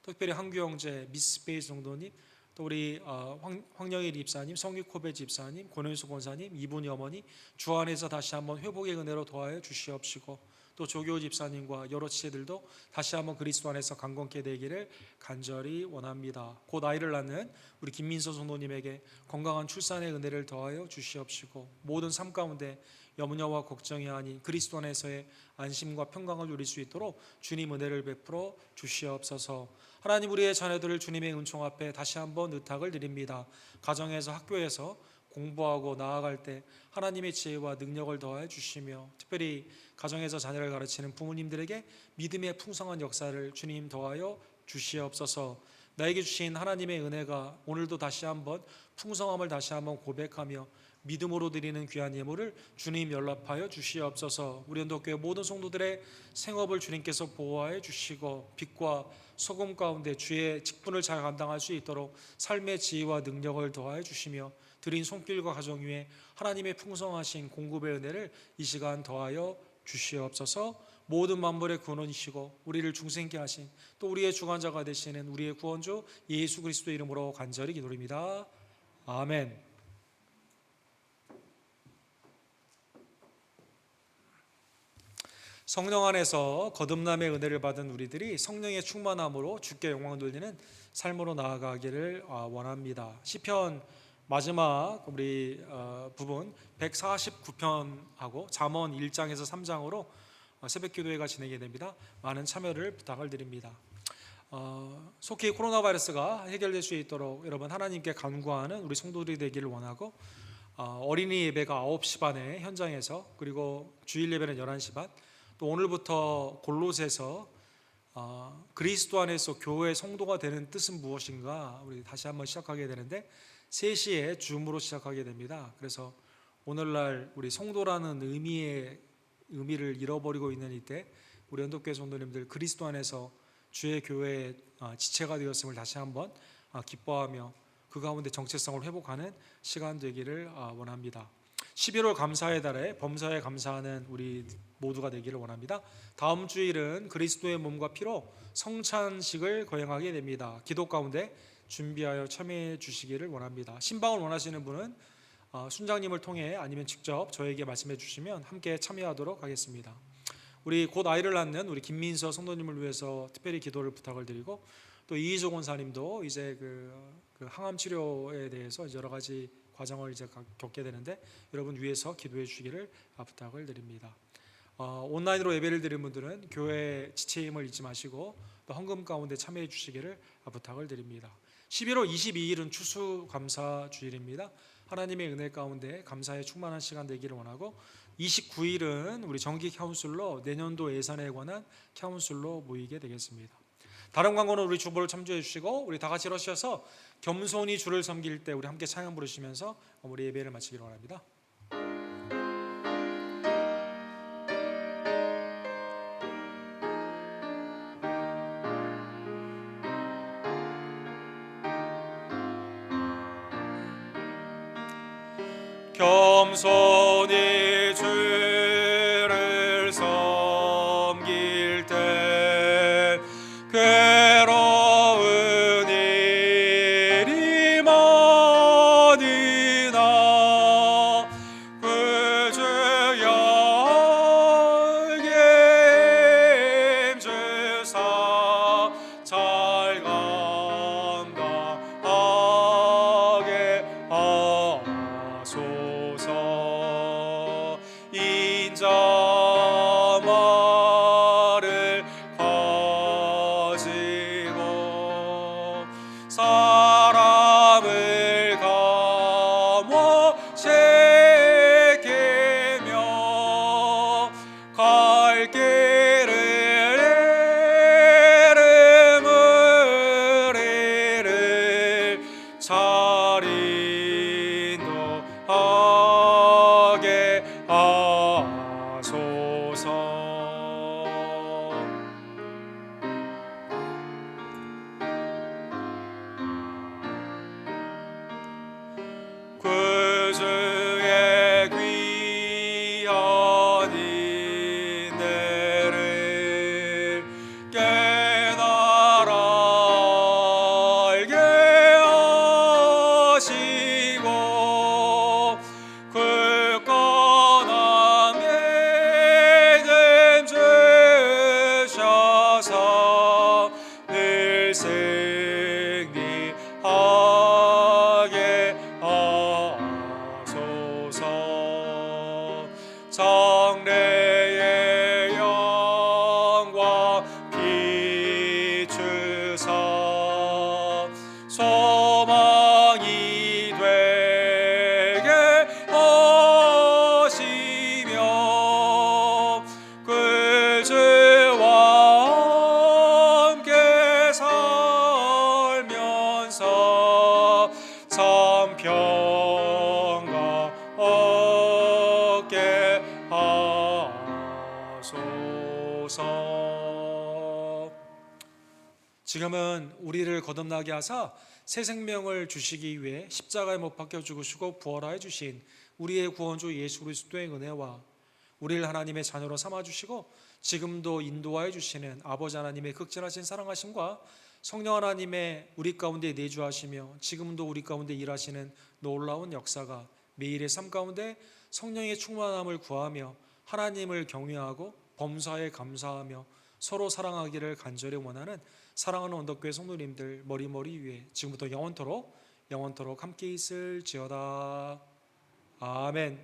특별히 한규 형제, 미스 페이스 정도님, 또 우리 황영일 집사님, 성규코베 집사님, 권현수 권사님, 이분이 어머니 주 안에서 다시 한번 회복의 은혜로 도와여 주시옵시고 또 조교 집사님과 여러 지체들도 다시 한번 그리스도 안에서 강건케 되기를 간절히 원합니다. 곧 아이를 낳는 우리 김민서 성도님에게 건강한 출산의 은혜를 더하여 주시옵시고 모든 삶 가운데 염려와 걱정이 아닌 그리스도 안에서의 안심과 평강을 누릴 수 있도록 주님 은혜를 베풀어 주시옵소서. 하나님, 우리의 자녀들을 주님의 은총 앞에 다시 한번 의탁을 드립니다. 가정에서 학교에서 공부하고 나아갈 때 하나님의 지혜와 능력을 더하여 주시며 특별히 가정에서 자녀를 가르치는 부모님들에게 믿음의 풍성한 역사를 주님 더하여 주시옵소서. 나에게 주신 하나님의 은혜가 오늘도 다시 한번 풍성함을 다시 한번 고백하며 믿음으로 드리는 귀한 예물을 주님 연락하여 주시옵소서. 우리 언덕교회 모든 성도들의 생업을 주님께서 보호하여 주시고 빛과 소금 가운데 주의 직분을 잘 감당할 수 있도록 삶의 지혜와 능력을 더하여 주시며 드린 손길과 가정 위에 하나님의 풍성하신 공급의 은혜를 이 시간 더하여 주시옵소서. 모든 만물의 근원이시고 우리를 중생케 하신 또 우리의 주관자가 되시는 우리의 구원주 예수 그리스도의 이름으로 간절히 기도드립니다. 아멘. 성령 안에서 거듭남의 은혜를 받은 우리들이 성령의 충만함으로 주께 영광 돌리는 삶으로 나아가기를 원합니다. 시편 마지막 우리 부분 149편하고 잠언 1장에서 3장으로 새벽 기도회가 진행이 됩니다. 많은 참여를 부탁을 드립니다. 속히 코로나 바이러스가 해결될 수 있도록 여러분 하나님께 간구하는 우리 성도들이 되기를 원하고, 어린이 예배가 9시 반에 현장에서, 그리고 주일 예배는 11시 반, 또 오늘부터 골로새서 그리스도 안에서 교회 성도가 되는 뜻은 무엇인가 우리 다시 한번 시작하게 되는데 3시에 줌으로 시작하게 됩니다. 그래서 오늘날 우리 성도라는 의미를 잃어버리고 있는 이때 우리 언덕교회 성도님들 그리스도 안에서 주의 교회의 지체가 되었음을 다시 한번 기뻐하며 그 가운데 정체성을 회복하는 시간 되기를 원합니다. 11월 감사의 달에 범사에 감사하는 우리 모두가 되기를 원합니다. 다음 주일은 그리스도의 몸과 피로 성찬식을 거행하게 됩니다. 기도 가운데 준비하여 참여해 주시기를 원합니다. 신방을 원하시는 분은 순장님을 통해 아니면 직접 저에게 말씀해 주시면 함께 참여하도록 하겠습니다. 우리 곧 아이를 낳는 우리 김민서 성도님을 위해서 특별히 기도를 부탁을 드리고, 또 이희조 권사님도 이제 그 항암 치료에 대해서 여러 가지 과정을 이제 겪게 되는데 여러분 위해서 기도해 주시기를 부탁을 드립니다. 온라인으로 예배를 드리는 분들은 교회 지체임을 잊지 마시고 또 헌금 가운데 참여해 주시기를 부탁을 드립니다. 11월 22일은 추수감사 주일입니다. 하나님의 은혜 가운데 감사의 충만한 시간 되기를 원하고, 29일은 우리 정기 카운슬로 내년도 예산에 관한 카운슬로 모이게 되겠습니다. 다른 광고는 우리 주보를 참조해 주시고 우리 다 같이 일어서셔서 겸손히 주를 섬길 때 우리 함께 찬양 부르시면서 우리 예배를 마치기를 원합니다. 겸손히 주를 섬길 때 괴로운 일이 많으나 그 주여 힘주사 잘 감당하게 하소서. 인자말을 가지고 사람을 감화 새기며 갈 길을 이름을 이를 잘 인도하게 하소서. 그 주의 귀한 인내를 깨달아 알게 하시고 굳건한 믿음 주셔서 늘 승리하게 하소서. 성례의 영광 비추사 소망이 되게 하시며 그 주와 함께 살면서 참 평강 얻게 하소서. 지금은 우리를 거듭나게 하사 새 생명을 주시기 위해 십자가에 못 박혀 죽으시고 부활하여 주신 우리의 구원주 예수 그리스도의 은혜와 우리를 하나님의 자녀로 삼아주시고 지금도 인도하여 주시는 아버지 하나님의 극진하신 사랑하심과 성령 하나님의 우리 가운데 내주하시며 지금도 우리 가운데 일하시는 놀라운 역사가 매일의 삶 가운데 성령의 충만함을 구하며 하나님을 경외하고 범사에 감사하며 서로 사랑하기를 간절히 원하는 사랑하는 언덕교회 성도님들 머리머리 위에 지금부터 영원토록 함께 있을지어다. 아멘.